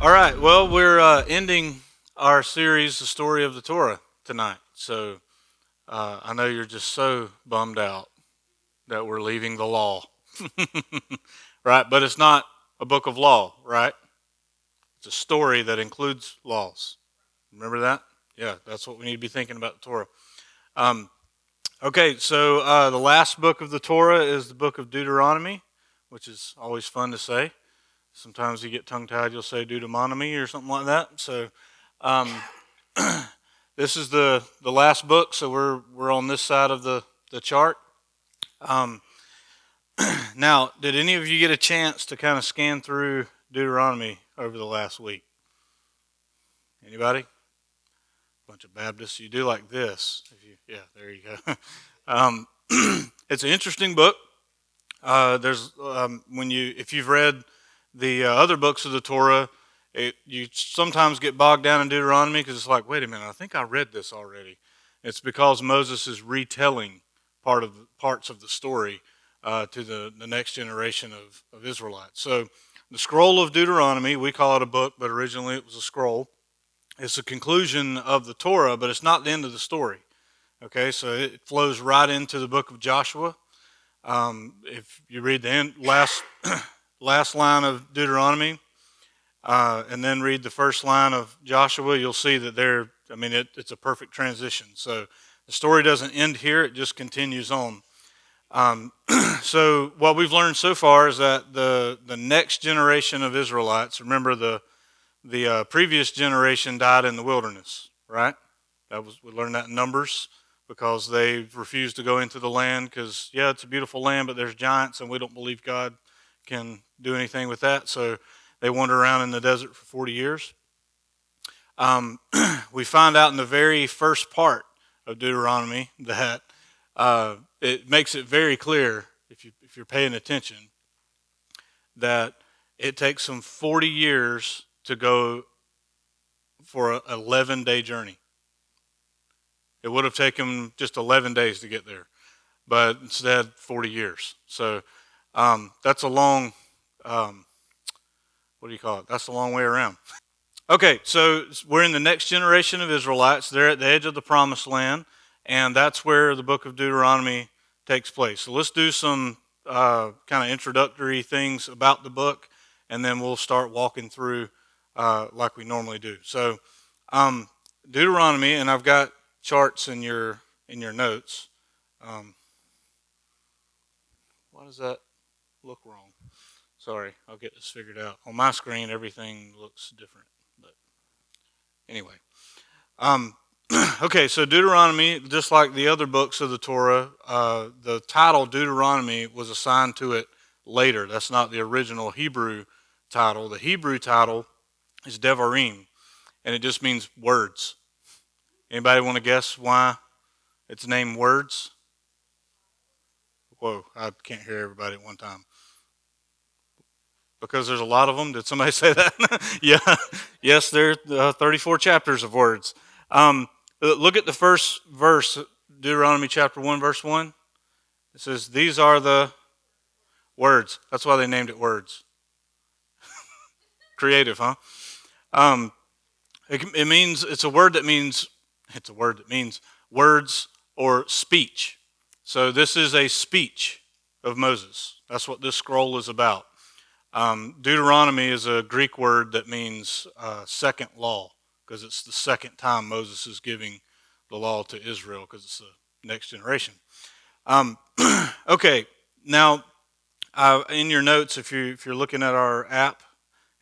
All right, well, we're ending our series, The Story of the Torah, tonight. So I know you're just so bummed out that we're leaving the law, right? But it's not a book of law, right? It's a story that includes laws. Remember that? Yeah, that's what we need to be thinking about the Torah. Um, okay, so the last book of the Torah is the book of Deuteronomy, which is always fun to say. Sometimes you get tongue-tied, you'll say Deuteronomy or something like that. So um, this is the last book, so we're on this side of the chart. Um, now, did any of you get a chance to kind of scan through Deuteronomy over the last week? Anybody? Bunch of Baptists. You do like this. Yeah, there you go. um, it's an interesting book. There's if you've read the other books of the Torah, you sometimes get bogged down in Deuteronomy because it's like, wait a minute, I think I read this already. It's because Moses is retelling parts of the story to the next generation of Israelites. So the scroll of Deuteronomy, we call it a book, but originally it was a scroll. It's the conclusion of the Torah, but it's not the end of the story. Okay, so it flows right into the book of Joshua. If you read the last line of Deuteronomy and then read the first line of Joshua, you'll see that it's a perfect transition. So the story doesn't end here; it just continues on. So what we've learned so far is that the next generation of Israelites, remember the previous generation died in the wilderness, right? We learned that in Numbers, because they refused to go into the land because, yeah, it's a beautiful land, but there's giants and we don't believe God can do anything with that. So they wander around in the desert for 40 years. We find out in the very first part of Deuteronomy that it makes it very clear, if you're paying attention, that it takes them 40 years to go for an 11-day journey. It would have taken just 11 days to get there, but instead 40 years. So that's a long, what do you call it? That's a long way around. Okay, so we're in the next generation of Israelites. They're at the edge of the promised land, and that's where the book of Deuteronomy takes place. So let's do some kind of introductory things about the book, and then we'll start walking through like we normally do. So Deuteronomy, and I've got charts in your notes. Why does that look wrong? Sorry, I'll get this figured out. On my screen, everything looks different. But anyway, okay, so Deuteronomy, just like the other books of the Torah, the title Deuteronomy was assigned to it later. That's not the original Hebrew title. The Hebrew title is Devarim, and it just means words. Anybody want to guess why it's named words? Whoa, I can't hear everybody at one time. Because there's a lot of them. Did somebody say that? Yeah. Yes, there are 34 chapters of words. Look at the first verse, Deuteronomy chapter 1, verse 1. It says, these are the words. That's why they named it words. Creative, huh? It means, it's a word that means words or speech. So this is a speech of Moses. That's what this scroll is about. Deuteronomy is a Greek word that means second law, because it's the second time Moses is giving the law to Israel, because it's the next generation. Okay, now in your notes, if you're looking at our app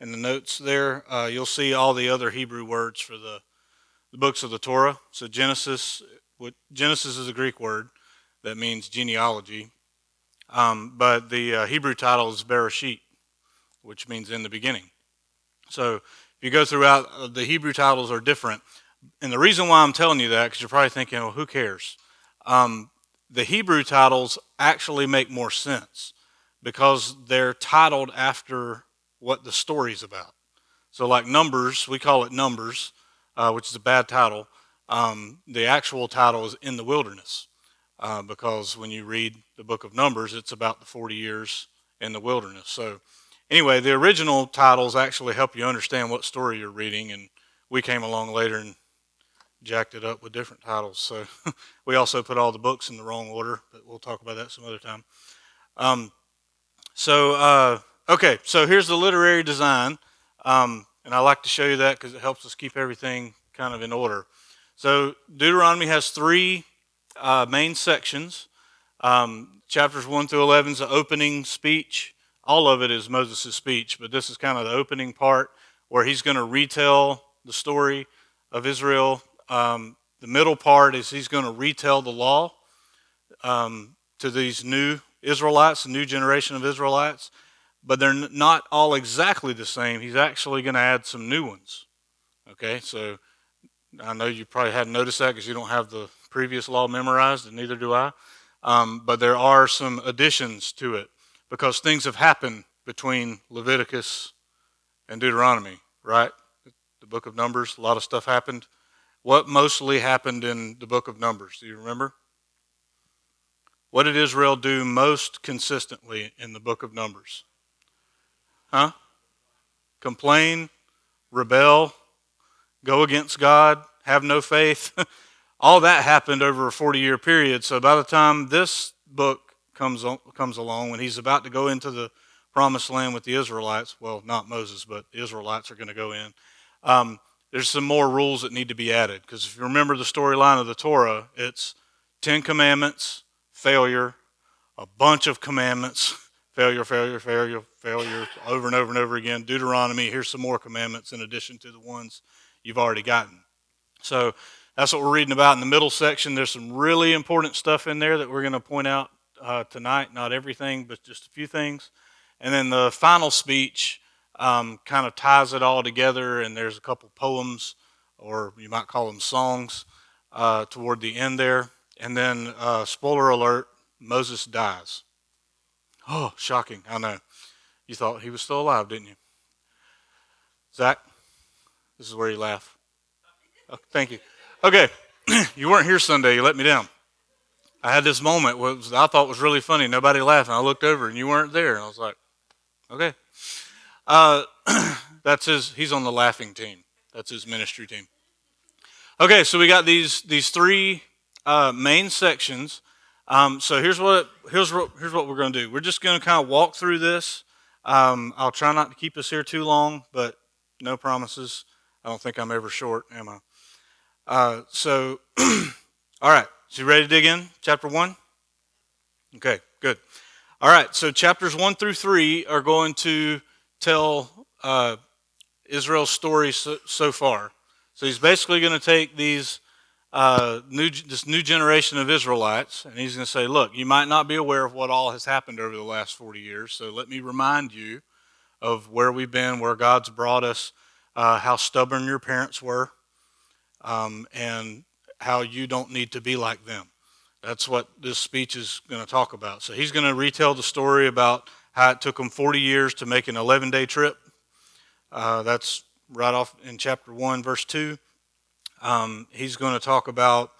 in the notes there, you'll see all the other Hebrew words for the books of the Torah. So Genesis is a Greek word that means genealogy, but the Hebrew title is Bereshit, which means in the beginning. So if you go throughout, the Hebrew titles are different. And the reason why I'm telling you that, because you're probably thinking, well, who cares? The Hebrew titles actually make more sense because they're titled after what the story's about. So like Numbers, we call it Numbers, which is a bad title. The actual title is In the Wilderness, because when you read the book of Numbers, it's about the 40 years in the wilderness. So Anyway, the original titles actually help you understand what story you're reading, and we came along later and jacked it up with different titles. So we also put all the books in the wrong order, but we'll talk about that some other time. Um, okay, so here's the literary design, and I like to show you that because it helps us keep everything kind of in order. So Deuteronomy has three main sections. Chapters 1 through 11 is the opening speech. All of it is Moses' speech, but this is kind of the opening part where he's going to retell the story of Israel. The middle part is he's going to retell the law to these new Israelites, a new generation of Israelites, but they're not all exactly the same. He's actually going to add some new ones. Okay, so I know you probably hadn't noticed that because you don't have the previous law memorized, and neither do I. But there are some additions to it because things have happened between Leviticus and Deuteronomy, right? The book of Numbers, a lot of stuff happened. What mostly happened in the book of Numbers? Do you remember? What did Israel do most consistently in the book of Numbers? Huh? Complain, rebel, go against God, have no faith. All that happened over a 40-year period. So by the time this book comes along, when he's about to go into the promised land with the Israelites, well, not Moses, but the Israelites are going to go in, there's some more rules that need to be added. Because if you remember the storyline of the Torah, it's 10 commandments, failure, a bunch of commandments, failure, over and over and over again. Deuteronomy, here's some more commandments in addition to the ones you've already gotten. So that's what we're reading about in the middle section. There's some really important stuff in there that we're going to point out tonight. Not everything, but just a few things. And then the final speech kind of ties it all together, and there's a couple poems, or you might call them songs, toward the end there. And then, spoiler alert, Moses dies. Oh, shocking. I know. You thought he was still alive, didn't you? Zach, this is where you laugh. Oh, thank you. Okay, you weren't here Sunday. You let me down. I had this moment which I thought was really funny. Nobody laughed, and I looked over, and you weren't there. And I was like, okay. That's his. He's on the laughing team. That's his ministry team. Okay, so we got these three main sections. So here's what we're going to do. We're just going to kind of walk through this. I'll try not to keep us here too long, but no promises. I don't think I'm ever short, am I? All right. So you ready to dig in? Chapter 1? Okay, good. All right. So chapters 1 through 3 are going to tell Israel's story so far. So he's basically going to take this new generation of Israelites, and he's going to say, look, you might not be aware of what all has happened over the last 40 years, so let me remind you of where we've been, where God's brought us, how stubborn your parents were, and how you don't need to be like them. That's what this speech is going to talk about. So he's going to retell the story about how it took them 40 years to make an 11-day trip. That's right off in chapter 1, verse 2. He's going to talk about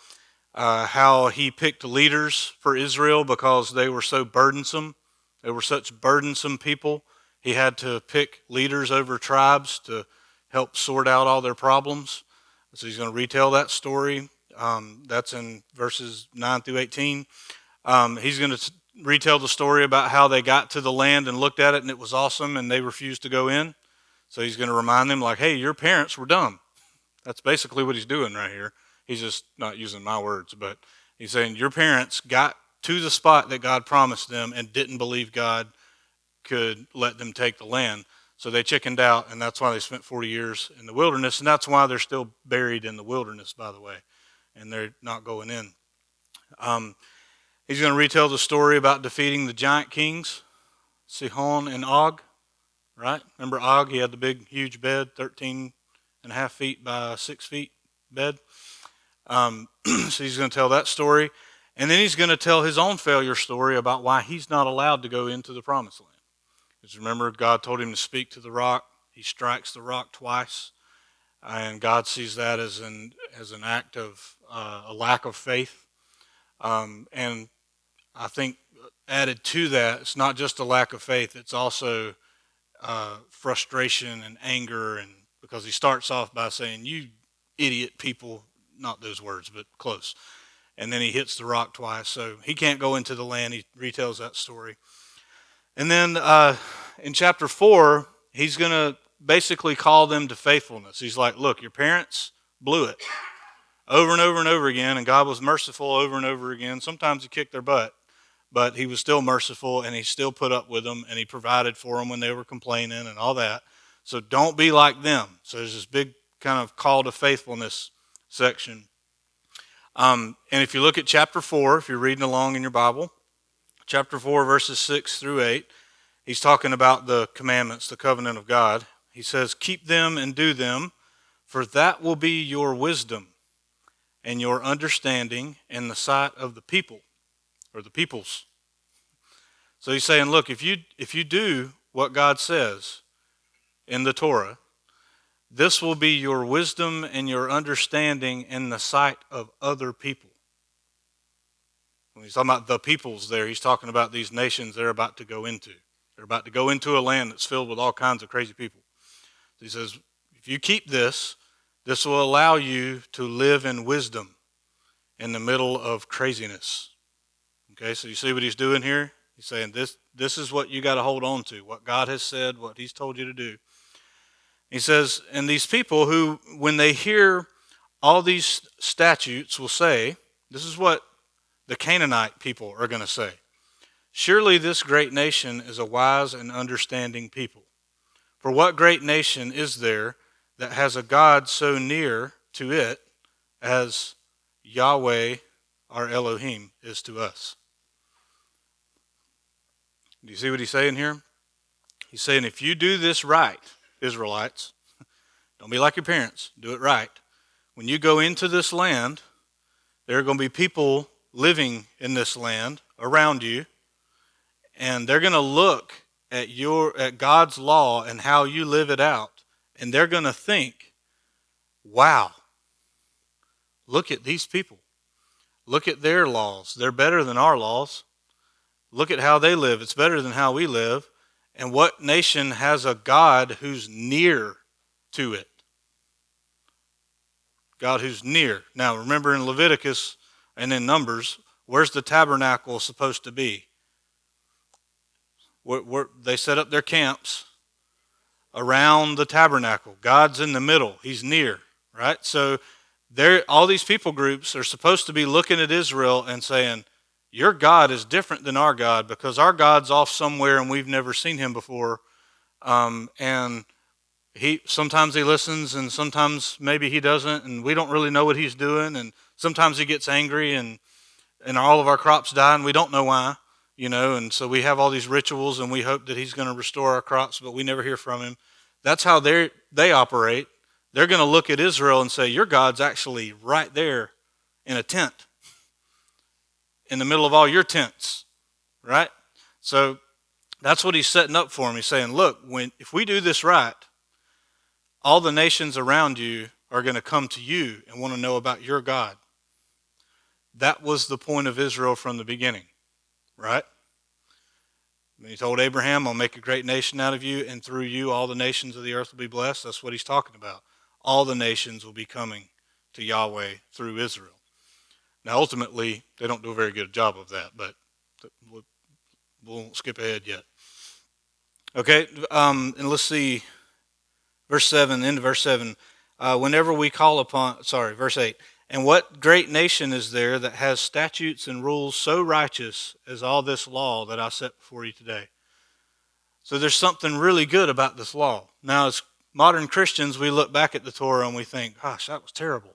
how he picked leaders for Israel because they were so burdensome. They were such burdensome people. He had to pick leaders over tribes to help sort out all their problems. So he's going to retell that story. That's in verses 9 through 18. He's going to retell the story about how they got to the land and looked at it and it was awesome and they refused to go in. So he's going to remind them like, hey, your parents were dumb. That's basically what he's doing right here. He's just not using my words, but he's saying your parents got to the spot that God promised them and didn't believe God could let them take the land. So they chickened out, and that's why they spent 40 years in the wilderness, and that's why they're still buried in the wilderness, by the way, and they're not going in. He's going to retell the story about defeating the giant kings, Sihon and Og, right? Remember Og? He had the big, huge bed, 13.5 feet by 6 feet bed. So he's going to tell that story, and then he's going to tell his own failure story about why he's not allowed to go into the promised land. Because remember, God told him to speak to the rock. He strikes the rock twice, and God sees that as an act of a lack of faith. And I think added to that, it's not just a lack of faith; it's also frustration and anger, and because he starts off by saying, "You idiot people," not those words, but close. And then he hits the rock twice, so he can't go into the land. He retells that story. And then in chapter 4, he's going to basically call them to faithfulness. He's like, look, your parents blew it over and over and over again, and God was merciful over and over again. Sometimes he kicked their butt, but he was still merciful, and he still put up with them, and he provided for them when they were complaining and all that. So don't be like them. So there's this big kind of call to faithfulness section. And if you look at chapter 4, if you're reading along in your Bible, chapter 4, verses 6 through 8, he's talking about the commandments, the covenant of God. He says, keep them and do them, for that will be your wisdom and your understanding in the sight of the people, or the peoples. So he's saying, look, if you do what God says in the Torah, this will be your wisdom and your understanding in the sight of other people. When he's talking about the peoples there, he's talking about these nations they're about to go into. They're about to go into a land that's filled with all kinds of crazy people. So he says, if you keep this, this will allow you to live in wisdom in the middle of craziness. Okay, so you see what he's doing here? He's saying this is what you got to hold on to, what God has said, what he's told you to do. He says, and these people who, when they hear all these statutes, will say, this is what the Canaanite people are going to say. Surely this great nation is a wise and understanding people. For what great nation is there that has a God so near to it as Yahweh, our Elohim, is to us? Do you see what he's saying here? He's saying, if you do this right, Israelites, don't be like your parents, do it right. When you go into this land, there are going to be people living in this land around you, and they're going to look at God's law and how you live it out, and they're going to think, wow, look at these people. Look at their laws. They're better than our laws. Look at how they live. It's better than how we live. And what nation has a God who's near to it? God who's near. Now, remember in Leviticus and in Numbers, where's the tabernacle supposed to be? Where they set up their camps around the tabernacle. God's in the middle. He's near, right? So all these people groups are supposed to be looking at Israel and saying, your God is different than our God because our God's off somewhere and we've never seen him before. And sometimes he listens and sometimes maybe he doesn't, and we don't really know what he's doing. And sometimes he gets angry and all of our crops die and we don't know why, and so we have all these rituals and we hope that he's going to restore our crops, but we never hear from him. That's how they operate. They're going to look at Israel and say, your God's actually right there in a tent, in the middle of all your tents, right? So that's what he's setting up for them. He's saying, look, if we do this right, all the nations around you are going to come to you and want to know about your God. That was the point of Israel from the beginning, right? When he told Abraham, I'll make a great nation out of you, and through you all the nations of the earth will be blessed. That's what he's talking about. All the nations will be coming to Yahweh through Israel. Now, ultimately, they don't do a very good job of that, but we won't skip ahead yet. Okay, and let's see, verse 7, into verse 7. Whenever we call upon, verse 8. And what great nation is there that has statutes and rules so righteous as all this law that I set before you today? So there's something really good about this law. Now, as modern Christians, we look back at the Torah and we think, gosh, that was terrible.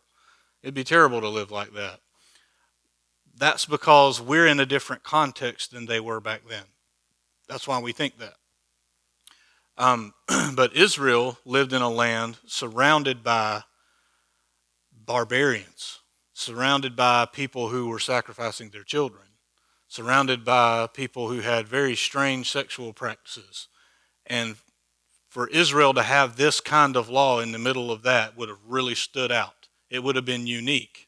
It'd be terrible to live like that. That's because we're in a different context than they were back then. That's why we think that. But Israel lived in a land surrounded by barbarians, surrounded by people who were sacrificing their children, surrounded by people who had very strange sexual practices. And for Israel to have this kind of law in the middle of that would have really stood out. It would have been unique,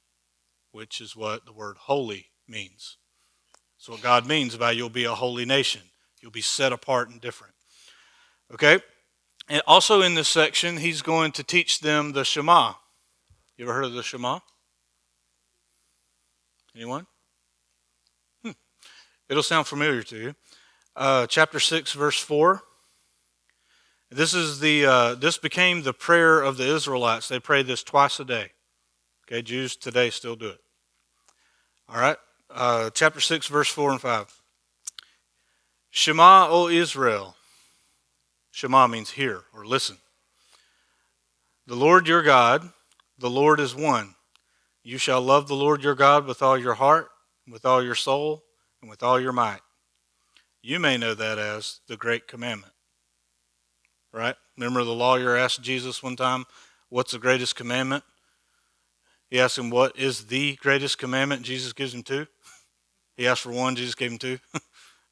which is what the word holy means. That's what God means by you'll be a holy nation. You'll be set apart and different. Okay? And also in this section, he's going to teach them the Shema. You ever heard of the Shema? Anyone? It'll sound familiar to you. Chapter 6, verse 4. This became the prayer of the Israelites. They pray this twice a day. Okay, Jews today still do it. All right, chapter 6, verse 4 and 5. Shema, O Israel. Shema means hear or listen. The Lord your God, the Lord is one. You shall love the Lord your God with all your heart, with all your soul, and with all your might. You may know that as the great commandment. Right? Remember the lawyer asked Jesus one time, what's the greatest commandment? He asked him, what is the greatest commandment? Jesus gives him two. He asked for one, Jesus gave him two.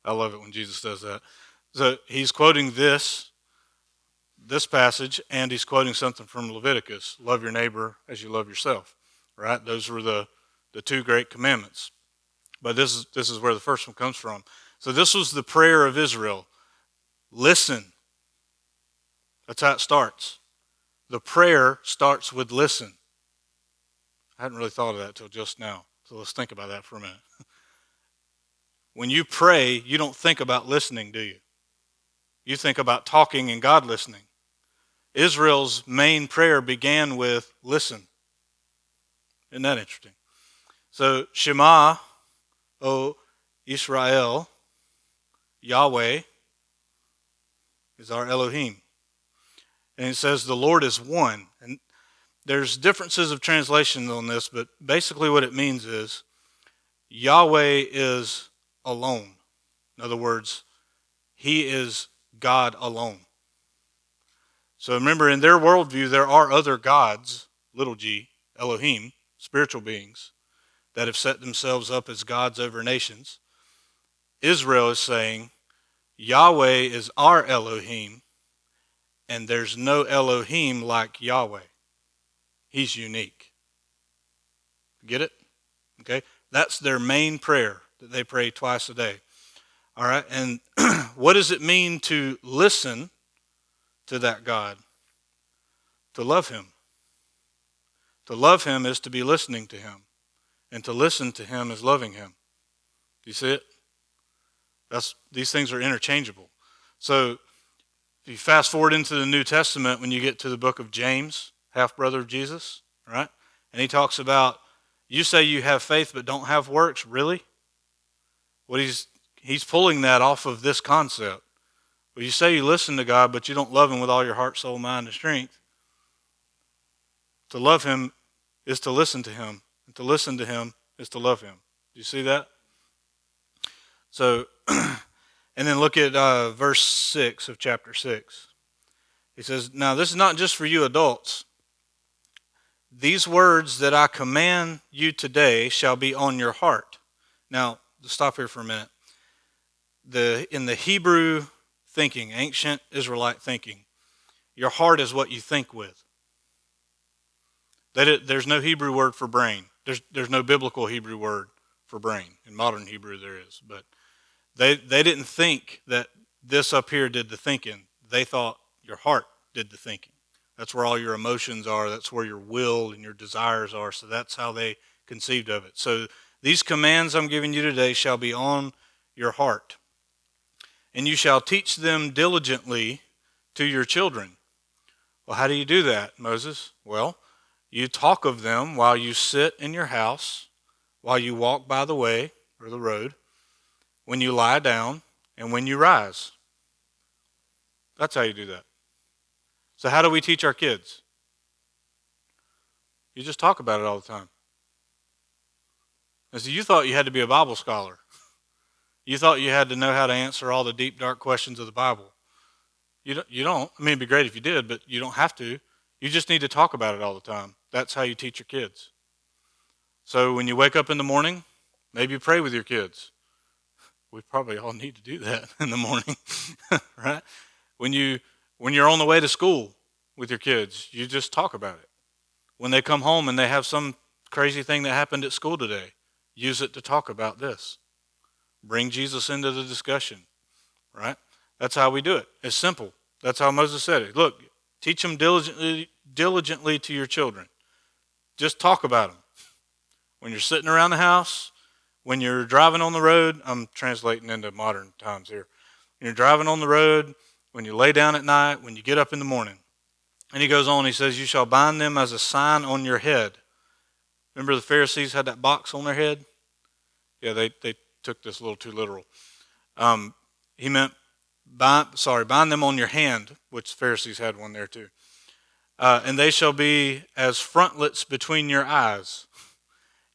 I love it when Jesus does that. So he's quoting this passage, and he's quoting something from Leviticus. Love your neighbor as you love yourself. Right? Those were the two great commandments. But this is where the first one comes from. So this was the prayer of Israel. Listen. That's how it starts. The prayer starts with listen. I hadn't really thought of that till just now. So let's think about that for a minute. When you pray, you don't think about listening, do you? You think about talking and God listening. Israel's main prayer began with listen. Isn't that interesting? So Shema, O Israel, Yahweh is our Elohim. And it says the Lord is one. And there's differences of translation on this, but basically what it means is Yahweh is alone. In other words, he is God alone. So remember, in their worldview, there are other gods, little g, Elohim, spiritual beings, that have set themselves up as gods over nations. Israel is saying, Yahweh is our Elohim, and there's no Elohim like Yahweh. He's unique. Get it? Okay? That's their main prayer that they pray twice a day. All right? And what does it mean to listen to that God? To love him. To love him is to be listening to him. And to listen to him is loving him. Do you see it? These things are interchangeable. So if you fast forward into the New Testament, when you get to the book of James, half-brother of Jesus, right? And he talks about, you say you have faith but don't have works, really? What he's pulling that off of this concept. Well, you say you listen to God, but you don't love him with all your heart, soul, mind, and strength. To love him is to listen to him. And to listen to him is to love him. Do you see that? So, and then look at verse 6 of chapter 6. He says, now this is not just for you adults. These words that I command you today shall be on your heart. Now, stop here for a minute. In the Hebrew thinking, ancient Israelite thinking, your heart is what you think with. There's no Hebrew word for brain. There's no biblical Hebrew word for brain. In modern Hebrew there is. But they didn't think that this up here did the thinking. They thought your heart did the thinking. That's where all your emotions are. That's where your will and your desires are. So that's how they conceived of it. So these commands I'm giving you today shall be on your heart. And you shall teach them diligently to your children. Well, how do you do that, Moses? Well, you talk of them while you sit in your house, while you walk by the way or the road, when you lie down, and when you rise. That's how you do that. So how do we teach our kids? You just talk about it all the time. And so you thought you had to be a Bible scholar. You thought you had to know how to answer all the deep, dark questions of the Bible. You don't. I mean, it'd be great if you did, but you don't have to. You just need to talk about it all the time. That's how you teach your kids. So when you wake up in the morning, maybe you pray with your kids. We probably all need to do that in the morning, right? When you're on the way to school with your kids, you just talk about it. When they come home and they have some crazy thing that happened at school today, use it to talk about this. Bring Jesus into the discussion, right? That's how we do it. It's simple. That's how Moses said it. Look, teach them diligently to your children. Just talk about them. When you're sitting around the house, when you're driving on the road, I'm translating into modern times here. When you're driving on the road, when you lay down at night, when you get up in the morning. And he goes on, he says, you shall bind them as a sign on your head. Remember the Pharisees had that box on their head? Yeah, they took this a little too literal. He meant, bind them on your hand, which the Pharisees had one there too. And they shall be as frontlets between your eyes.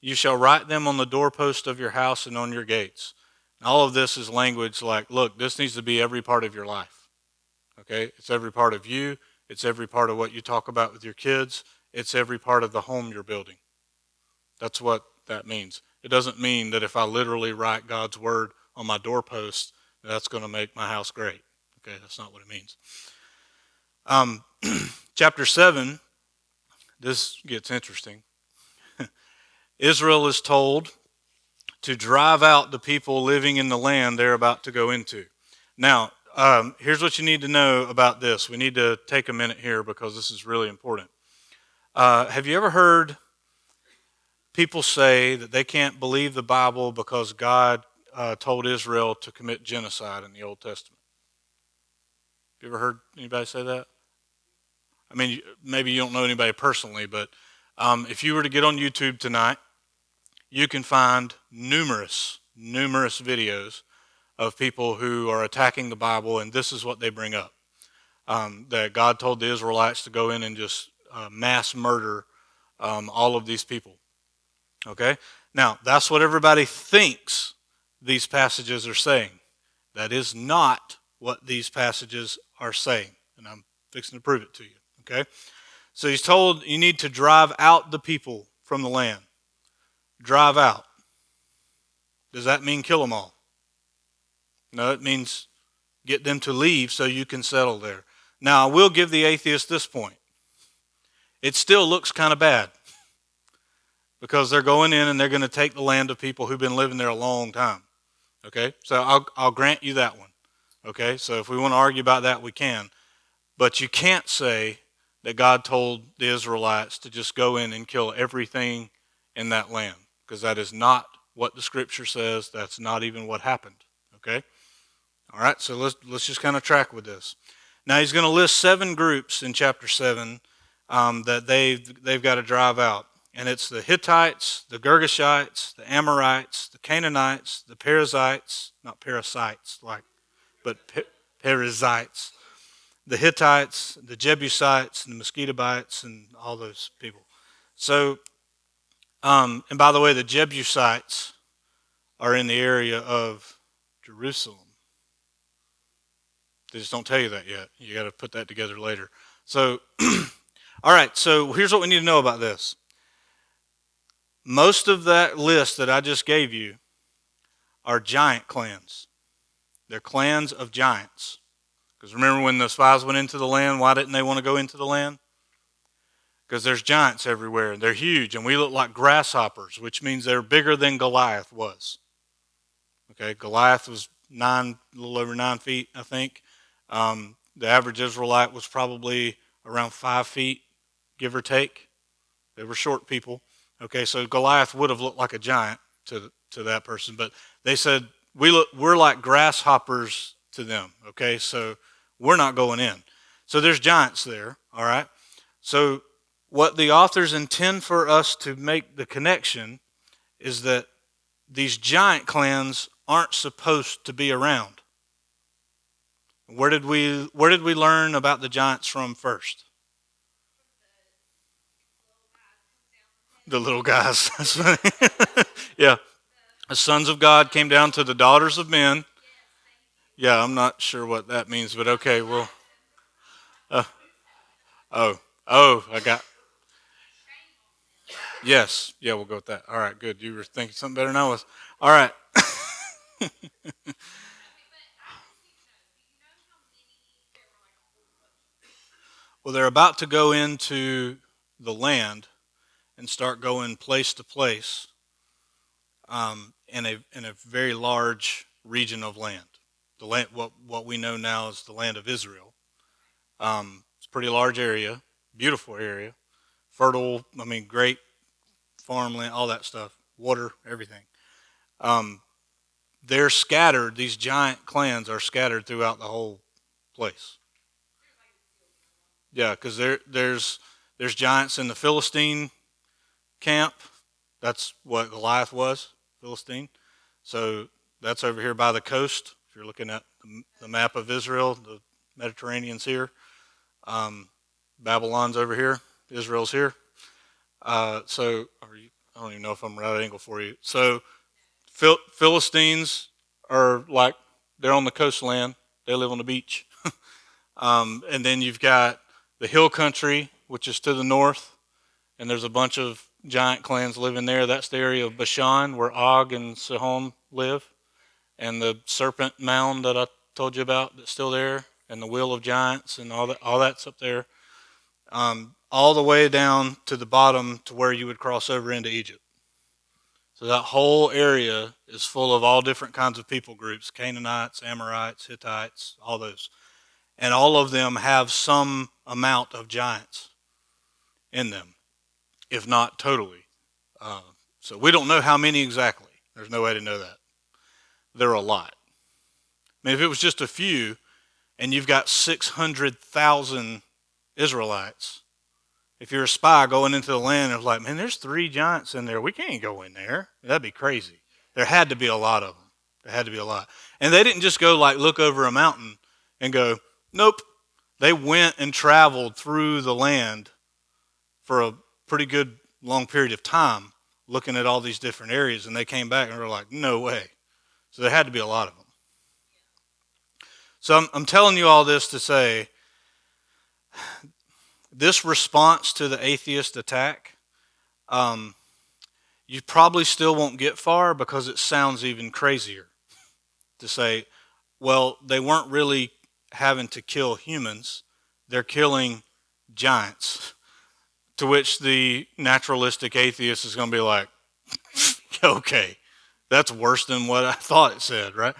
You shall write them on the doorpost of your house and on your gates. And all of this is language like, look, this needs to be every part of your life. Okay? It's every part of you. It's every part of what you talk about with your kids. It's every part of the home you're building. That's what that means. It doesn't mean that if I literally write God's word on my doorpost, that's going to make my house great. Okay, that's not what it means. Chapter 7, this gets interesting. Israel is told to drive out the people living in the land they're about to go into. Now, here's what you need to know about this. We need to take a minute here because this is really important. Have you ever heard people say that they can't believe the Bible because God told Israel to commit genocide in the Old Testament? Have you ever heard anybody say that? I mean, maybe you don't know anybody personally, but if you were to get on YouTube tonight, you can find numerous videos of people who are attacking the Bible, and this is what they bring up. That God told the Israelites to go in and just mass murder all of these people. Okay? Now, that's what everybody thinks these passages are saying. That is not what these passages are saying, and I'm fixing to prove it to you. Okay? So he's told you need to drive out the people from the land. Drive out. Does that mean kill them all? No, it means get them to leave so you can settle there. Now, I will give the atheist this point. It still looks kind of bad because they're going in and they're going to take the land of people who've been living there a long time. Okay? So I'll grant you that one. Okay? So if we want to argue about that, we can. But you can't say that God told the Israelites to just go in and kill everything in that land, because that is not what the Scripture says. That's not even what happened. Okay? All right, so let's just kind of track with this. Now he's going to list 7 groups in chapter 7 that they've got to drive out. And it's the Hittites, the Girgashites, the Amorites, the Canaanites, the Perizzites, not parasites, but Perizzites, the Hittites, the Jebusites, and the Mosquitobites, and all those people. So, and by the way, the Jebusites are in the area of Jerusalem. They just don't tell you that yet. You got to put that together later. So, all right, so here's what we need to know about this. Most of that list that I just gave you are giant clans. They're clans of giants. Because remember when the spies went into the land, why didn't they want to go into the land? Because there's giants everywhere. They're huge, and we look like grasshoppers, which means they're bigger than Goliath was. Okay, Goliath was a little over 9 feet, I think. The average Israelite was probably around 5 feet, give or take. They were short people. Okay, so Goliath would have looked like a giant to that person, but they said we're like grasshoppers to them. Okay, so we're not going in. So there's giants there. All right. So what the authors intend for us to make the connection is that these giant clans aren't supposed to be around. Where did we learn about the giants from first? The little guys. That's funny. Yeah. The sons of God came down to the daughters of men. Yeah, I'm not sure what that means, but okay, well. I got. Yes. Yeah, we'll go with that. All right, good. You were thinking something better than I was. All right. Well, they're about to go into the land and start going place to place in a very large region of land. The land, what we know now is the land of Israel. It's a pretty large area, beautiful area, fertile. I mean, great farmland, all that stuff, water, everything. Um, they're scattered. These giant clans are scattered throughout the whole place. Yeah, because there's giants in the Philistine camp. That's what Goliath was, Philistine. So that's over here by the coast. If you're looking at the map of Israel, the Mediterranean's here. Um, Babylon's over here. Israel's here. I don't even know if I'm right angle for you. So Philistines are like they're on the coastland. They live on the beach. And then you've got the hill country, which is to the north, and there's a bunch of giant clans living there. That's the area of Bashan, where Og and Sihon live, and the serpent mound that I told you about that's still there, and the wheel of giants, and all that. All that's up there, all the way down to the bottom to where you would cross over into Egypt. So that whole area is full of all different kinds of people groups: Canaanites, Amorites, Hittites, all those. And all of them have some amount of giants in them, if not totally. So we don't know how many exactly. There's no way to know that. There are a lot. I mean, if it was just a few, and you've got 600,000 Israelites, if you're a spy going into the land, and it's like, man, there's 3 giants in there. We can't go in there. That'd be crazy. There had to be a lot of them. There had to be a lot. And they didn't just go like look over a mountain and go, nope. They went and traveled through the land for a pretty good long period of time looking at all these different areas, and they came back and were like, no way. So there had to be a lot of them. So I'm telling you all this to say this response to the atheist attack, you probably still won't get far because it sounds even crazier to say, well, they weren't really having to kill humans, they're killing giants. To which the naturalistic atheist is going to be like, okay, that's worse than what I thought it said, right?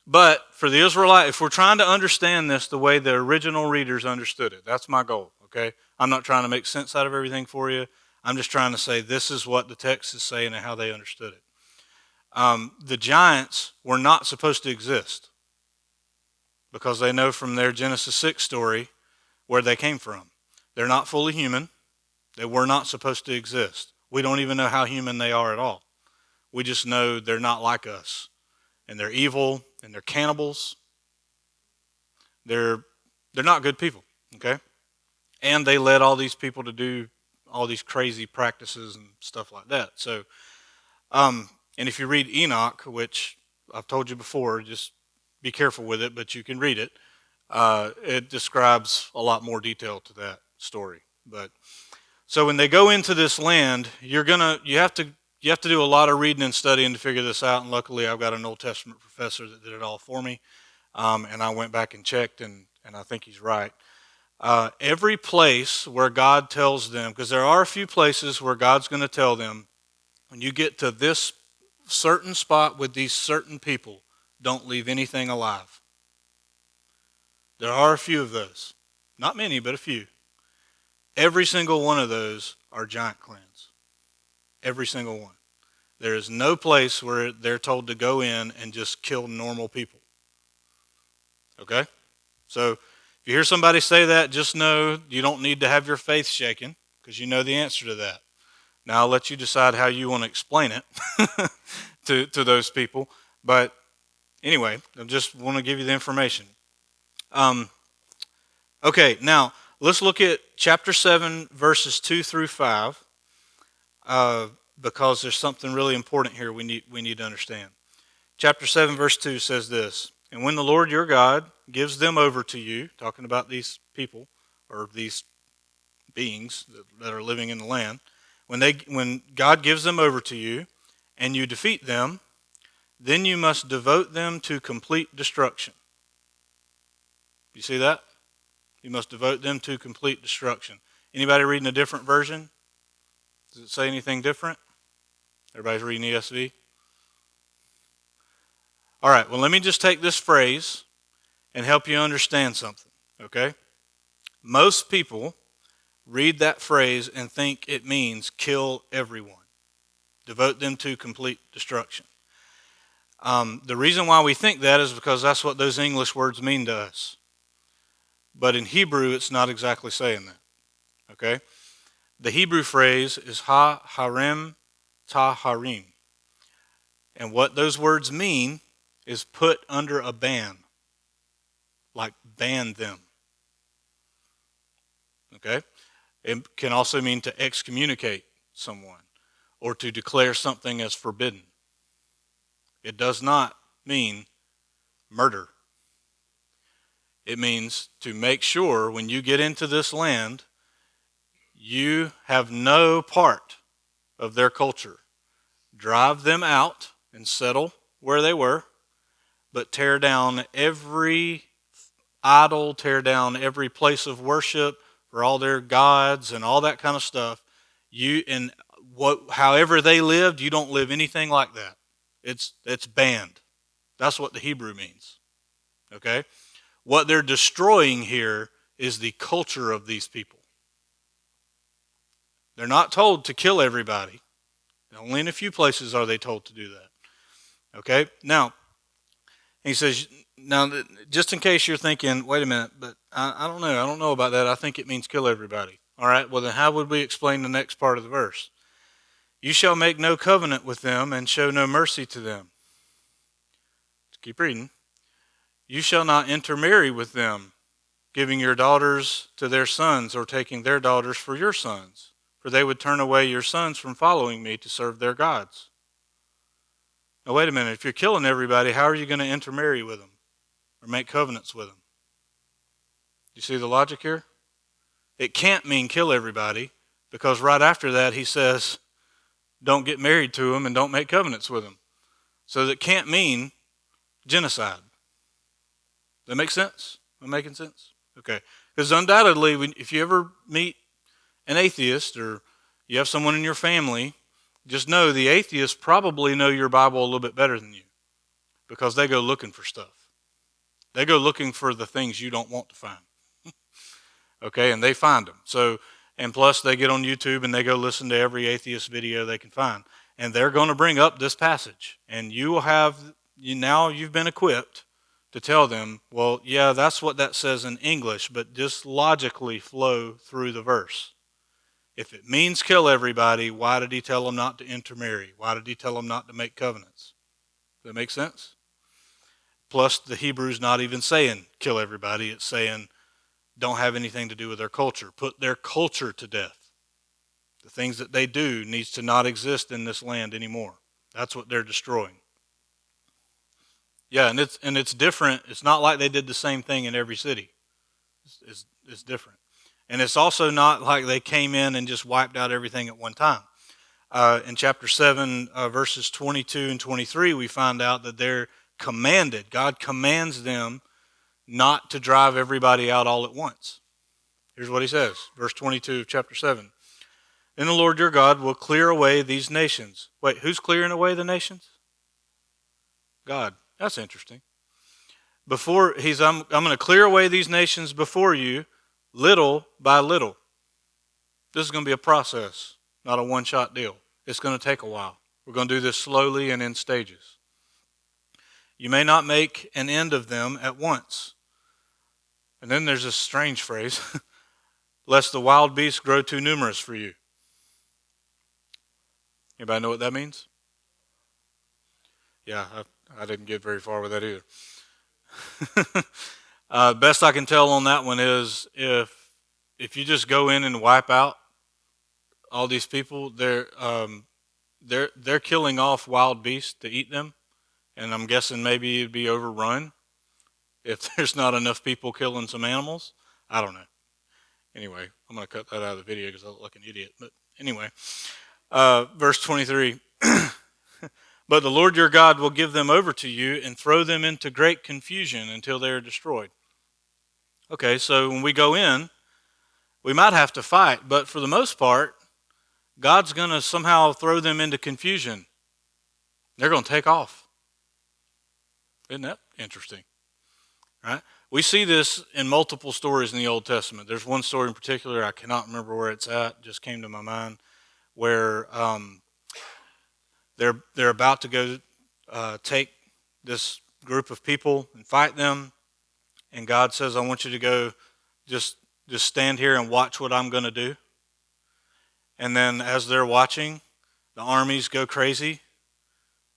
But for the Israelite, if we're trying to understand this the way the original readers understood it, that's my goal, okay? I'm not trying to make sense out of everything for you. I'm just trying to say this is what the text is saying and how they understood it. The giants were not supposed to exist because they know from their Genesis 6 story where they came from. They're not fully human. They were not supposed to exist. We don't even know how human they are at all. We just know they're not like us. And they're evil, and they're cannibals. They're not good people, okay? And they led all these people to do all these crazy practices and stuff like that. So, and if you read Enoch, which I've told you before, just be careful with it, but you can read it. It describes a lot more detail to that story. But so when they go into this land, you have to do a lot of reading and studying to figure this out. And luckily, I've got an Old Testament professor that did it all for me. And I went back and checked, and I think he's right. Every place where God tells them, because there are a few places where God's going to tell them, when you get to this certain spot with these certain people, don't leave anything alive. There are a few of those. Not many, but a few. Every single one of those are giant clans. Every single one. There is no place where they're told to go in and just kill normal people. Okay? So if you hear somebody say that, just know you don't need to have your faith shaken because you know the answer to that. Now I'll let you decide how you want to explain it to those people. But anyway, I just want to give you the information. Okay, now let's look at chapter 7, verses 2 through 5, because there's something really important here we need to understand. Chapter 7, verse 2 says this, "And when the Lord your God gives them over to you," talking about these people, or these beings that are living in the land, when God gives them over to you, and you defeat them, then you must devote them to complete destruction. You see that? You must devote them to complete destruction. Anybody reading a different version? Does it say anything different? Everybody's reading ESV? All right, well, let me just take this phrase and help you understand something. Okay? Most people read that phrase and think it means kill everyone, devote them to complete destruction. The reason why we think that is because that's what those English words mean to us. But in Hebrew, it's not exactly saying that. Okay? The Hebrew phrase is ha-harem ta-harim. And what those words mean is put under a ban, like ban them. Okay? It can also mean to excommunicate someone or to declare something as forbidden. It does not mean murder. It means to make sure when you get into this land, you have no part of their culture. Drive them out and settle where they were, but tear down every idol, tear down every place of worship for all their gods and all that kind of stuff. However they lived, you don't live anything like that. It's banned. That's what the Hebrew means. Okay? What they're destroying here is the culture of these people. They're not told to kill everybody. Only in a few places are they told to do that. Okay? Now, he says, now, just in case you're thinking, wait a minute, but I don't know. I don't know about that. I think it means kill everybody. All right, well, then how would we explain the next part of the verse? You shall make no covenant with them and show no mercy to them. Let's keep reading. You shall not intermarry with them, giving your daughters to their sons or taking their daughters for your sons, for they would turn away your sons from following me to serve their gods. Now, wait a minute. If you're killing everybody, how are you going to intermarry with them or make covenants with them? You see the logic here? It can't mean kill everybody because right after that he says, don't get married to them and don't make covenants with them. So that can't mean genocide. That make sense? Am I making sense? Okay. Because undoubtedly, if you ever meet an atheist or you have someone in your family, just know the atheists probably know your Bible a little bit better than you because they go looking for stuff. They go looking for the things you don't want to find. Okay, and they find them. So, and plus they get on YouTube and they go listen to every atheist video they can find. And they're going to bring up this passage. And now you've been equipped to tell them, well, yeah, that's what that says in English, but just logically flow through the verse. If it means kill everybody, why did he tell them not to intermarry? Why did he tell them not to make covenants? Does that make sense? Plus, the Hebrew's not even saying kill everybody. It's saying don't have anything to do with their culture. Put their culture to death. The things that they do needs to not exist in this land anymore. That's what they're destroying. Yeah, and it's different. It's not like they did the same thing in every city. It's different. And it's also not like they came in and just wiped out everything at one time. In chapter 7, verses 22 and 23, we find out that they're commanded. God commands them not to drive everybody out all at once. Here's what he says, verse 22 of chapter 7. Then the Lord your God will clear away these nations. Wait, who's clearing away the nations? God. That's interesting. I'm going to clear away these nations before you, little by little. This is going to be a process, not a one-shot deal. It's going to take a while. We're going to do this slowly and in stages. You may not make an end of them at once. And then there's this strange phrase, lest the wild beasts grow too numerous for you. Anybody know what that means? Yeah, I didn't get very far with that either. Best I can tell on that one is if you just go in and wipe out all these people, they're killing off wild beasts to eat them, and I'm guessing maybe it'd be overrun if there's not enough people killing some animals. I don't know. Anyway, I'm going to cut that out of the video because I look like an idiot. But anyway, verse 23. But the Lord your God will give them over to you and throw them into great confusion until they are destroyed. Okay, so when we go in, we might have to fight, but for the most part, God's going to somehow throw them into confusion. They're going to take off. Isn't that interesting? right? We see this in multiple stories in the Old Testament. There's one story in particular, I cannot remember where it's at, just came to my mind, where they're about to go take this group of people and fight them, and God says, I want you to go just stand here and watch what I'm going to do. And then as they're watching, the armies go crazy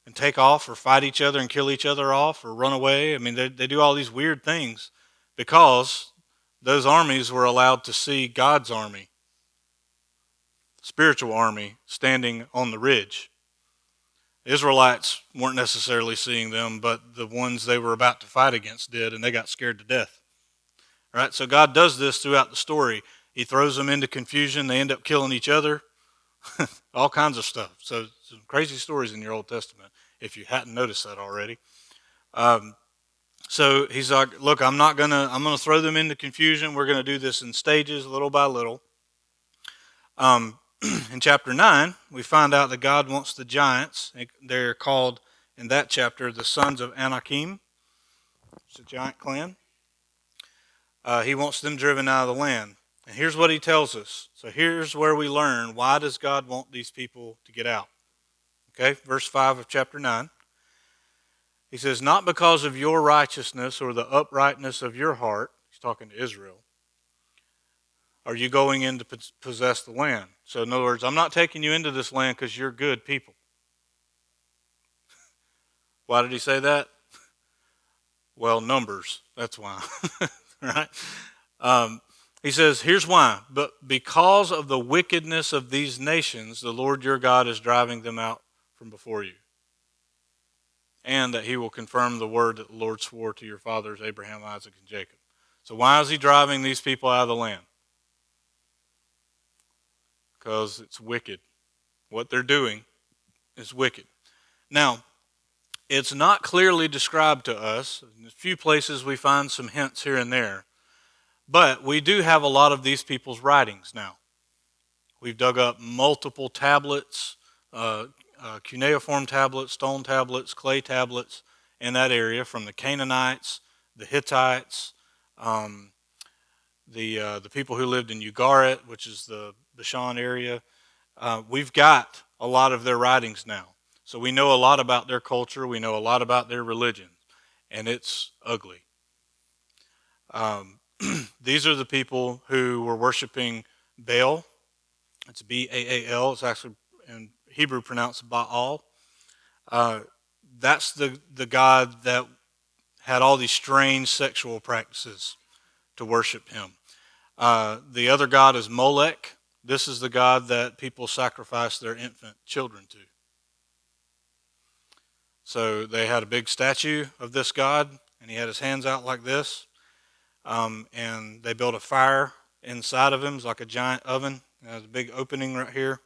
and take off or fight each other and kill each other off or run away. I mean, they do all these weird things because those armies were allowed to see God's army, spiritual army, standing on the ridge. The Israelites weren't necessarily seeing them, but the ones they were about to fight against did, and they got scared to death. Right? So God does this throughout the story. He throws them into confusion. They end up killing each other. All kinds of stuff. So some crazy stories in your Old Testament, if you hadn't noticed that already. So he's like, look, I'm gonna throw them into confusion. We're gonna do this in stages, little by little. In chapter 9, we find out that God wants the giants. They're called in that chapter the sons of Anakim. It's a giant clan. He wants them driven out of the land. And here's what he tells us. So here's where we learn, why does God want these people to get out? Okay, verse 5 of chapter 9. He says, not because of your righteousness or the uprightness of your heart, he's talking to Israel, are you going in to possess the land. So in other words, I'm not taking you into this land because you're good people. Why did he say that? Well, numbers, that's why. Right? He says, here's why. But because of the wickedness of these nations, the Lord your God is driving them out from before you. And that he will confirm the word that the Lord swore to your fathers, Abraham, Isaac, and Jacob. So why is he driving these people out of the land? Because it's wicked. What they're doing is wicked. Now, it's not clearly described to us. In a few places we find some hints here and there. But we do have a lot of these people's writings now. We've dug up multiple tablets, cuneiform tablets, stone tablets, clay tablets in that area from the Canaanites, the Hittites, the people who lived in Ugarit, which is the Bashan area. We've got a lot of their writings now. So we know a lot about their culture. We know a lot about their religion. And it's ugly. These are the people who were worshiping Baal. It's B-A-A-L. It's actually in Hebrew pronounced Baal. That's the god that had all these strange sexual practices to worship him. The other god is Molech. This is the god that people sacrifice their infant children to. So they had a big statue of this god, and he had his hands out like this. And they built a fire inside of him. It's like a giant oven. It has a big opening right here.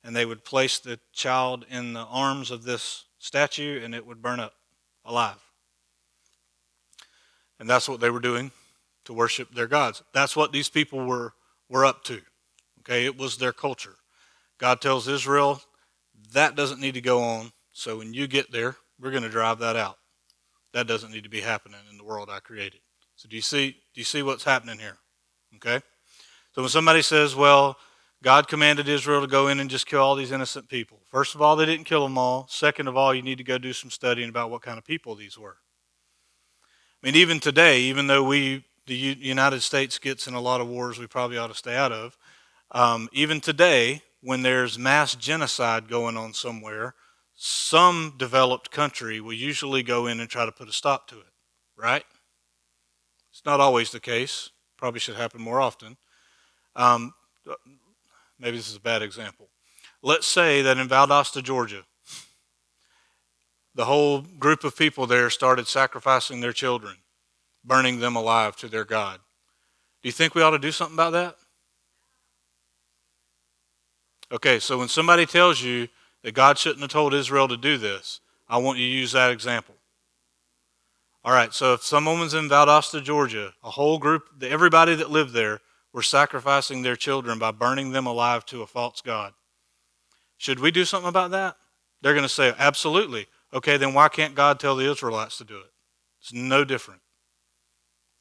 And they would place the child in the arms of this statue, and it would burn up alive. And that's what they were doing to worship their gods. That's what these people were up to. Okay, it was their culture. God tells Israel, that doesn't need to go on. So when you get there, we're going to drive that out. That doesn't need to be happening in the world I created. So do you see what's happening here? Okay? So when somebody says, well, God commanded Israel to go in and just kill all these innocent people. First of all, they didn't kill them all. Second of all, you need to go do some studying about what kind of people these were. I mean, even today, even though the United States gets in a lot of wars we probably ought to stay out of, even today, when there's mass genocide going on somewhere, some developed country will usually go in and try to put a stop to it, right? It's not always the case. Probably should happen more often. Maybe this is a bad example. Let's say that in Valdosta, Georgia, the whole group of people there started sacrificing their children, burning them alive to their God. Do you think we ought to do something about that? Okay, so when somebody tells you that God shouldn't have told Israel to do this, I want you to use that example. All right, so if someone was in Valdosta, Georgia, a whole group, everybody that lived there were sacrificing their children by burning them alive to a false god. Should we do something about that? They're going to say, absolutely. Okay, then why can't God tell the Israelites to do it? It's no different.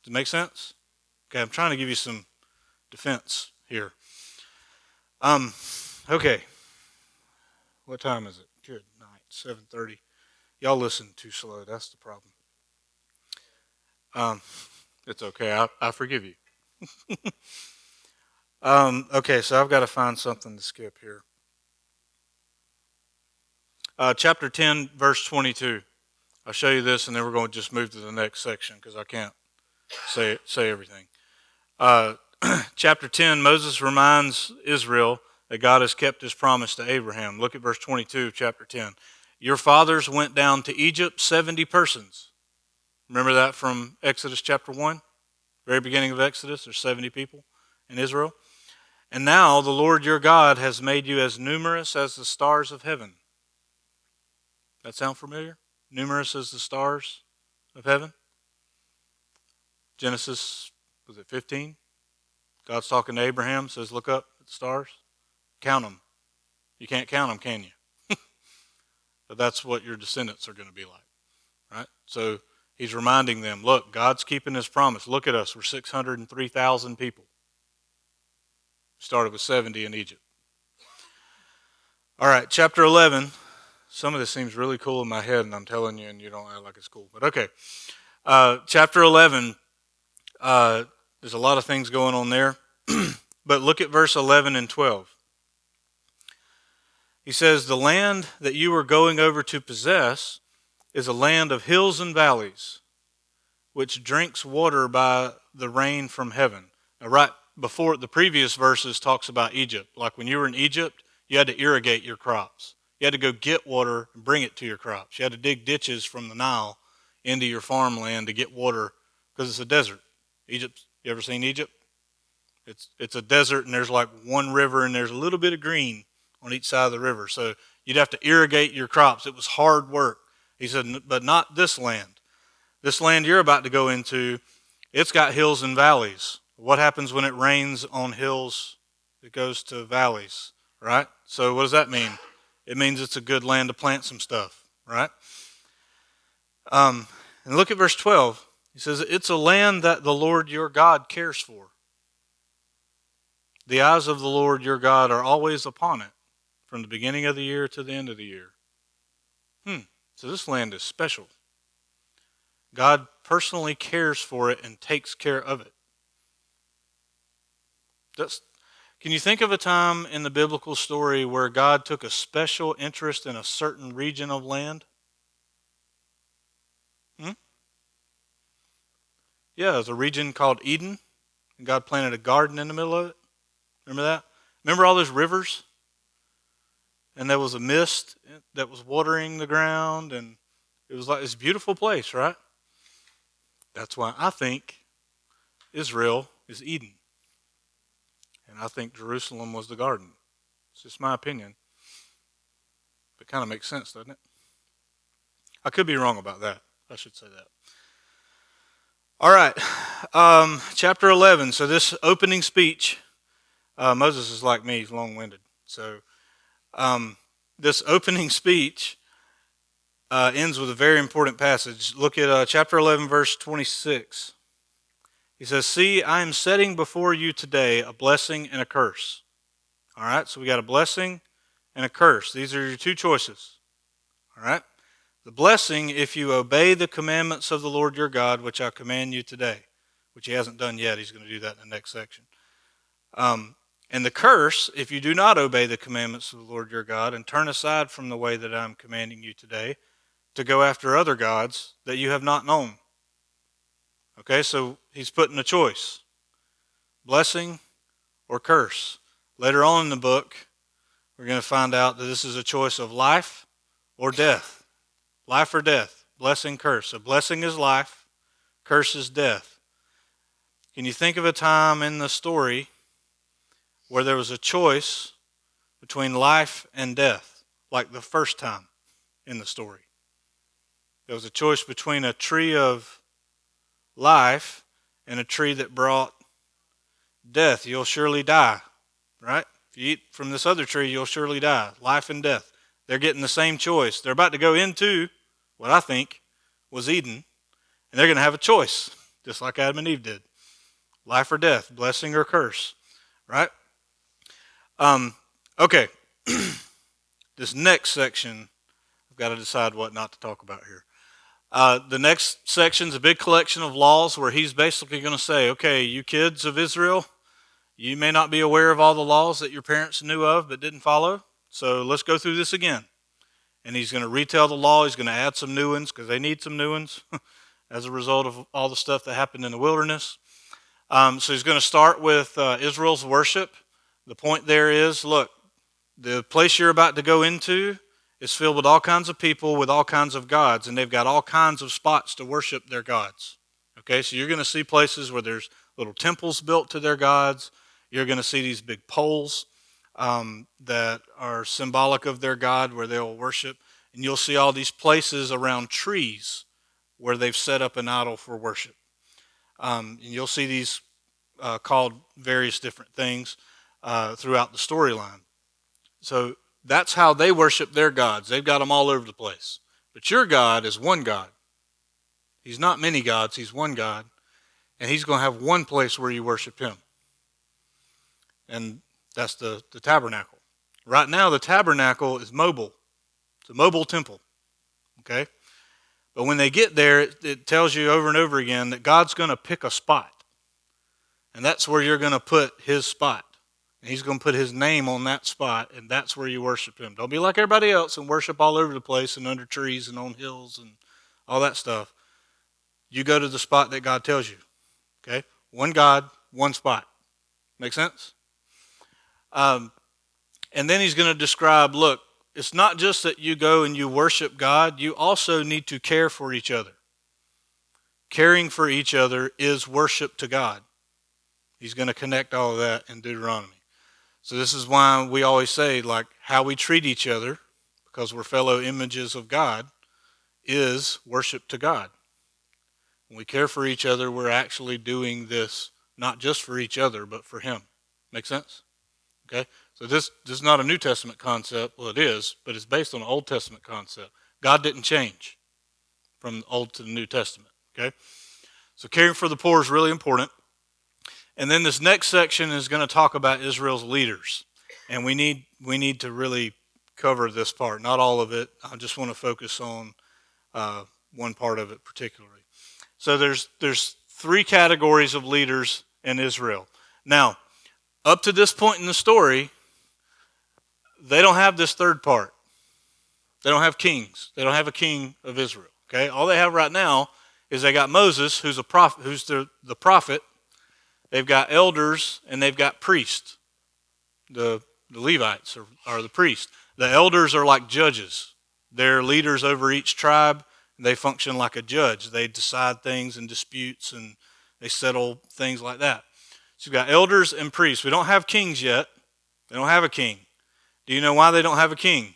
Does it make sense? Okay, I'm trying to give you some defense here. Okay. What time is it? Good night. 7:30. Y'all listen too slow. That's the problem. It's okay. I forgive you. Okay, so I've got to find something to skip here. Chapter 10, verse 22. I'll show you this, and then we're going to just move to the next section because I can't say everything. Chapter 10, Moses reminds Israel that God has kept his promise to Abraham. Look at verse 22 of chapter 10. Your fathers went down to Egypt, 70 persons. Remember that from Exodus chapter 1? Very beginning of Exodus, there's 70 people in Israel. And now the Lord your God has made you as numerous as the stars of heaven. That sound familiar? Numerous as the stars of heaven? Genesis, was it 15? God's talking to Abraham, says, look up at the stars. Count them. You can't count them, can you? But that's what your descendants are going to be like, right? So he's reminding them, look, God's keeping his promise. Look at us. We're 603,000 people. We started with 70 in Egypt. All right, chapter 11. Some of this seems really cool in my head, and I'm telling you, and you don't act like it's cool. But okay. Chapter 11, there's a lot of things going on there. But look at verse 11 and 12. He says, the land that you are going over to possess is a land of hills and valleys, which drinks water by the rain from heaven. Now, right before the previous verses talks about Egypt. Like when you were in Egypt, you had to irrigate your crops. You had to go get water and bring it to your crops. You had to dig ditches from the Nile into your farmland to get water because it's a desert. Egypt, you ever seen Egypt? It's a desert, and there's like one river, and there's a little bit of green on each side of the river. So you'd have to irrigate your crops. It was hard work. He said, but not this land. This land you're about to go into, it's got hills and valleys. What happens when it rains on hills? It goes to valleys, right? So what does that mean? It means it's a good land to plant some stuff, right? And look at verse 12. He says, it's a land that the Lord your God cares for. The eyes of the Lord your God are always upon it, from the beginning of the year to the end of the year. So this land is special. God personally cares for it and takes care of it. Can you think of a time in the biblical story where God took a special interest in a certain region of land? Yeah, there's a region called Eden, and God planted a garden in the middle of it. Remember that? Remember all those rivers? And there was a mist that was watering the ground, and it was like this beautiful place, right? That's why I think Israel is Eden. And I think Jerusalem was the garden. It's just my opinion. But it kind of makes sense, doesn't it? I could be wrong about that. I should say that. All right. Chapter 11. So this opening speech, Moses is like me. He's long-winded. So this opening speech ends with a very important passage. Look at chapter 11, verse 26. He says, see, I am setting before you today a blessing and a curse. All right, so we got a blessing and a curse. These are your two choices. All right, the blessing, if you obey the commandments of the Lord your God, which I command you today, which he hasn't done yet. He's going to do that in the next section. And the curse, if you do not obey the commandments of the Lord your God and turn aside from the way that I'm commanding you today to go after other gods that you have not known. Okay, so he's putting a choice. Blessing or curse. Later on in the book, we're going to find out that this is a choice of life or death. Life or death. Blessing, curse. So blessing is life. Curse is death. Can you think of a time in the story where there was a choice between life and death? Like the first time in the story. There was a choice between a tree of life and a tree that brought death. You'll surely die, right? If you eat from this other tree, you'll surely die. Life and death. They're getting the same choice. They're about to go into what I think was Eden, and they're going to have a choice just like Adam and Eve did. Life or death, blessing or curse, right? Okay, this next section, I've got to decide what not to talk about here. The next section is a big collection of laws where he's basically going to say, okay, you kids of Israel, you may not be aware of all the laws that your parents knew of but didn't follow, so let's go through this again. And he's going to retell the law. He's going to add some new ones because they need some new ones as a result of all the stuff that happened in the wilderness. So he's going to start with Israel's worship. The point there is, look, the place you're about to go into is filled with all kinds of people with all kinds of gods, and they've got all kinds of spots to worship their gods. Okay, so you're going to see places where there's little temples built to their gods. You're going to see these big poles that are symbolic of their god where they'll worship. And you'll see all these places around trees where they've set up an idol for worship. And you'll see these called various different things throughout the storyline. So that's how they worship their gods. They've got them all over the place. But your God is one God. He's not many gods. He's one God. And he's going to have one place where you worship him. And that's the tabernacle. Right now, the tabernacle is mobile. It's a mobile temple. Okay? But when they get there, it tells you over and over again that God's going to pick a spot. And that's where you're going to put his spot. And he's going to put his name on that spot, and that's where you worship him. Don't be like everybody else and worship all over the place and under trees and on hills and all that stuff. You go to the spot that God tells you. Okay? One God, one spot. Make sense? And then he's going to describe, look, it's not just that you go and you worship God, you also need to care for each other. Caring for each other is worship to God. He's going to connect all of that in Deuteronomy. So this is why we always say, like, how we treat each other, because we're fellow images of God, is worship to God. When we care for each other, we're actually doing this not just for each other, but for him. Make sense? Okay? So this is not a New Testament concept. Well, it is, but it's based on an Old Testament concept. God didn't change from the Old to the New Testament. Okay? So caring for the poor is really important. And then this next section is going to talk about Israel's leaders. And we need to really cover this part. Not all of it. I just want to focus on one part of it particularly. So there's three categories of leaders in Israel. Now, up to this point in the story, they don't have this third part. They don't have kings. They don't have a king of Israel. Okay? All they have right now is they got Moses, who's a prophet, who's the prophet. They've got elders and they've got priests. The Levites are the priests. The elders are like judges. They're leaders over each tribe. They function like a judge. They decide things and disputes and they settle things like that. So you've got elders and priests. We don't have kings yet. They don't have a king. Do you know why they don't have a king?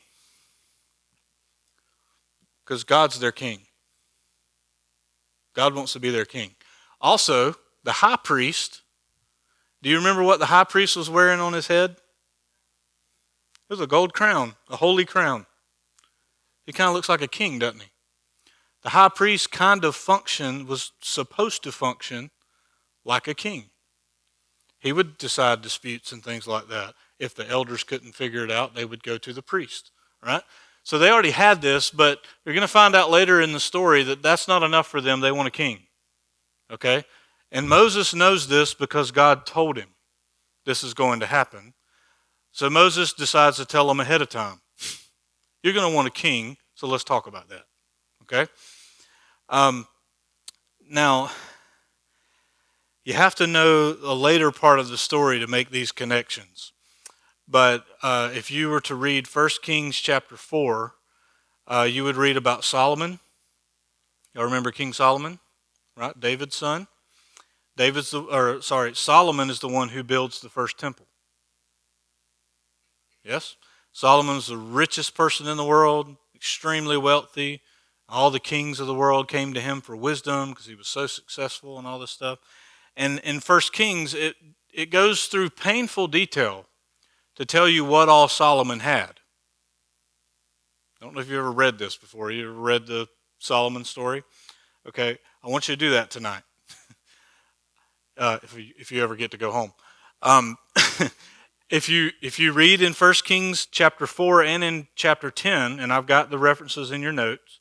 Because God's their king. God wants to be their king. Also, the high priest, do you remember what the high priest was wearing on his head? It was a gold crown, a holy crown. He kind of looks like a king, doesn't he? The high priest was supposed to function like a king. He would decide disputes and things like that. If the elders couldn't figure it out, they would go to the priest, right? So they already had this, but you're going to find out later in the story that that's not enough for them. They want a king, okay? And Moses knows this because God told him this is going to happen. So Moses decides to tell them ahead of time. You're going to want a king, so let's talk about that, okay? Now, you have to know the later part of the story to make these connections. But if you were to read 1 Kings chapter 4, you would read about Solomon. Y'all remember King Solomon, right? David's son. Solomon is the one who builds the first temple. Yes? Solomon's the richest person in the world, extremely wealthy. All the kings of the world came to him for wisdom because he was so successful and all this stuff. And in 1 Kings, it goes through painful detail to tell you what all Solomon had. I don't know if you ever read this before. You ever read the Solomon story? Okay, I want you to do that tonight. if you ever get to go home. Um, if you read in 1 Kings chapter 4 and in chapter 10, and I've got the references in your notes,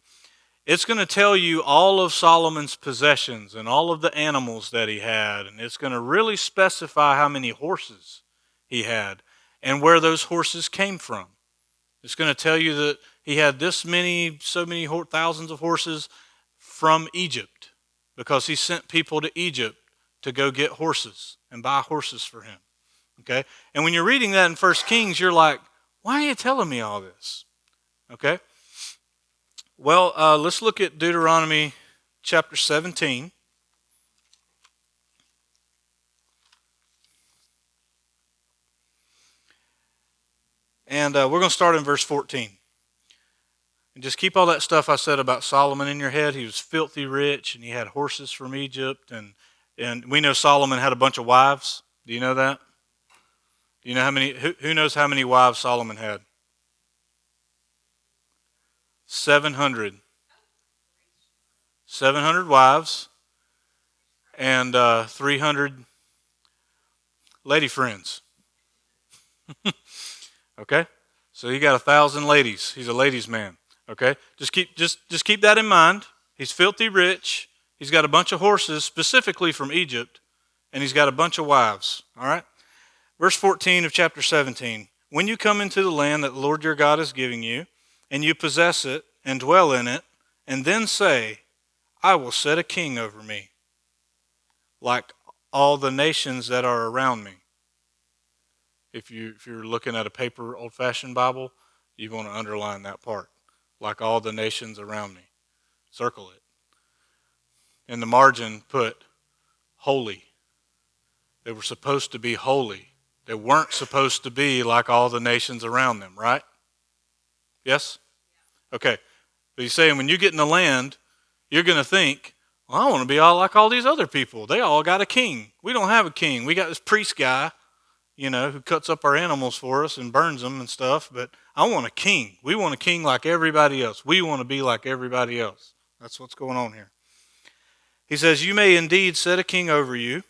it's going to tell you all of Solomon's possessions and all of the animals that he had, and it's going to really specify how many horses he had and where those horses came from. It's going to tell you that he had so many thousands of horses from Egypt because he sent people to Egypt to go get horses and buy horses for him. Okay? And when you're reading that in 1 Kings, you're like, why are you telling me all this? Okay? Well, let's look at Deuteronomy chapter 17. And we're going to start in verse 14. And just keep all that stuff I said about Solomon in your head. He was filthy rich, and he had horses from Egypt. And we know Solomon had a bunch of wives. Do you know that? Do you know how many? Who knows how many wives Solomon had? 700. 700 wives and 300 lady friends. Okay? So he got 1,000 ladies. He's a ladies' man. Okay? Just keep that in mind. He's filthy rich. He's got a bunch of horses, specifically from Egypt, and he's got a bunch of wives. All right? Verse 14 of chapter 17. When you come into the land that the Lord your God is giving you, and you possess it and dwell in it, and then say, I will set a king over me, like all the nations that are around me. If you're looking at a paper old-fashioned Bible, you want to underline that part. Like all the nations around me. Circle it. In the margin, put holy. They were supposed to be holy. They weren't supposed to be like all the nations around them, right? Yes? Okay. But he's saying when you get in the land, you're going to think, well, I want to be all like all these other people. They all got a king. We don't have a king. We got this priest guy, who cuts up our animals for us and burns them and stuff. But I want a king. We want a king like everybody else. We want to be like everybody else. That's what's going on here. He says, you may indeed set a king over you,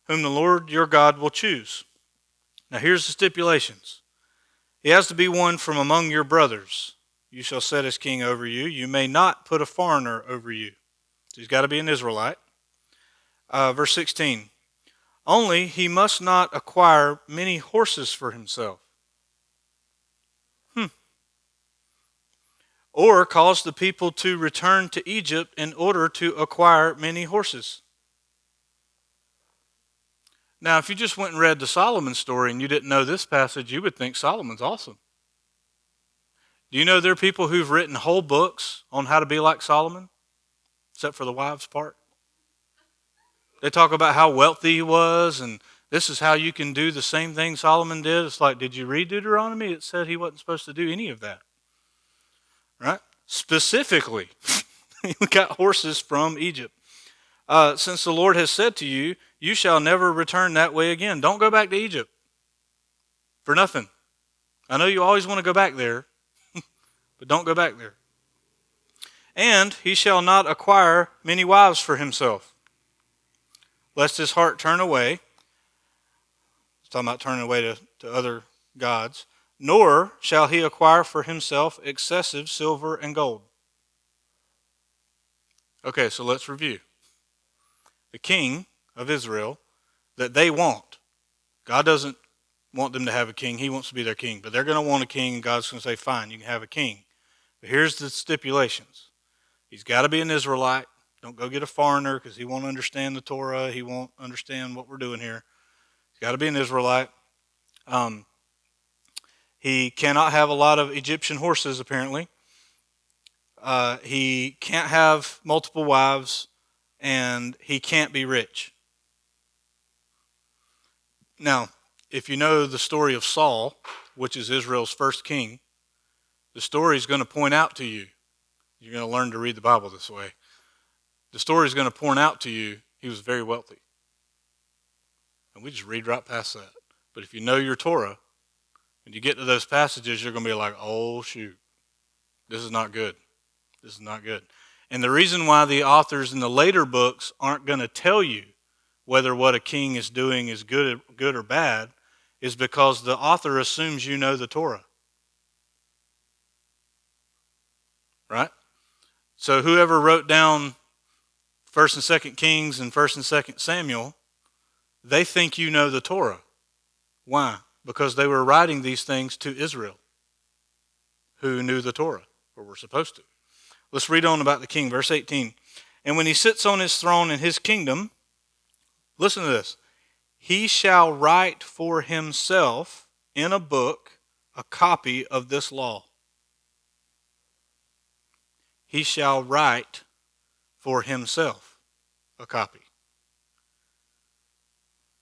whom the Lord your God will choose. Now here's the stipulations. He has to be one from among your brothers. You shall set as king over you. You may not put a foreigner over you. So he's got to be an Israelite. Verse 16. Only he must not acquire many horses for himself. Or cause the people to return to Egypt in order to acquire many horses. Now, if you just went and read the Solomon story and you didn't know this passage, you would think Solomon's awesome. Do you know there are people who've written whole books on how to be like Solomon? Except for the wives part. They talk about how wealthy he was, and this is how you can do the same thing Solomon did. It's like, did you read Deuteronomy? It said he wasn't supposed to do any of that. Right? Specifically, he got horses from Egypt. Since the Lord has said to you, you shall never return that way again. Don't go back to Egypt for nothing. I know you always want to go back there, but don't go back there. And he shall not acquire many wives for himself, lest his heart turn away. He's talking about turning away to other gods. Nor shall he acquire for himself excessive silver and gold. Okay, so let's review. The king of Israel that they want. God doesn't want them to have a king. He wants to be their king. But they're going to want a king, and God's going to say, fine, you can have a king. But here's the stipulations. He's got to be an Israelite. Don't go get a foreigner because he won't understand the Torah. He won't understand what we're doing here. He's got to be an Israelite. He cannot have a lot of Egyptian horses, apparently. He can't have multiple wives, and he can't be rich. Now, if you know the story of Saul, which is Israel's first king, the story is going to point out to you. You're going to learn to read the Bible this way. The story is going to point out to you he was very wealthy. And we just read right past that. But if you know your Torah, when you get to those passages, you're going to be like, oh, shoot, this is not good. This is not good. And the reason why the authors in the later books aren't going to tell you whether what a king is doing is good or bad is because the author assumes you know the Torah. Right? So whoever wrote down 1st and 2nd Kings and 1st and 2nd Samuel, they think you know the Torah. Why? Because they were writing these things to Israel, who knew the Torah, or were supposed to. Let's read on about the king, verse 18. And when he sits on his throne in his kingdom, listen to this, he shall write for himself in a book a copy of this law. He shall write for himself a copy.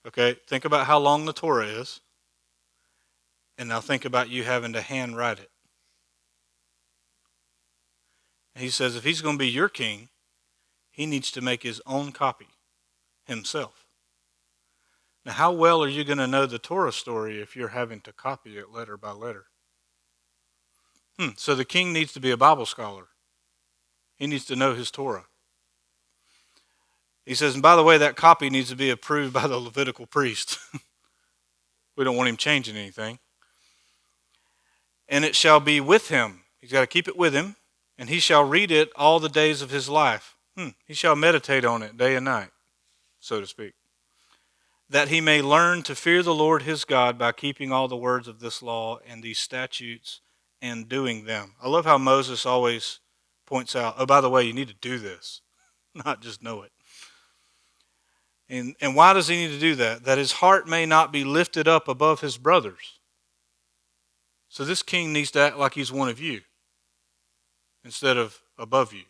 Okay, think about how long the Torah is, and now think about you having to handwrite it. He says if he's going to be your king, he needs to make his own copy himself. Now, how well are you going to know the Torah story if you're having to copy it letter by letter? So the king needs to be a Bible scholar. He needs to know his Torah. He says, and by the way, that copy needs to be approved by the Levitical priest. We don't want him changing anything. And it shall be with him. He's got to keep it with him. And he shall read it all the days of his life. He shall meditate on it day and night, so to speak. That he may learn to fear the Lord his God by keeping all the words of this law and these statutes and doing them. I love how Moses always points out, oh, by the way, you need to do this, not just know it. And why does he need to do that? That his heart may not be lifted up above his brothers. So this king needs to act like he's one of you instead of above you.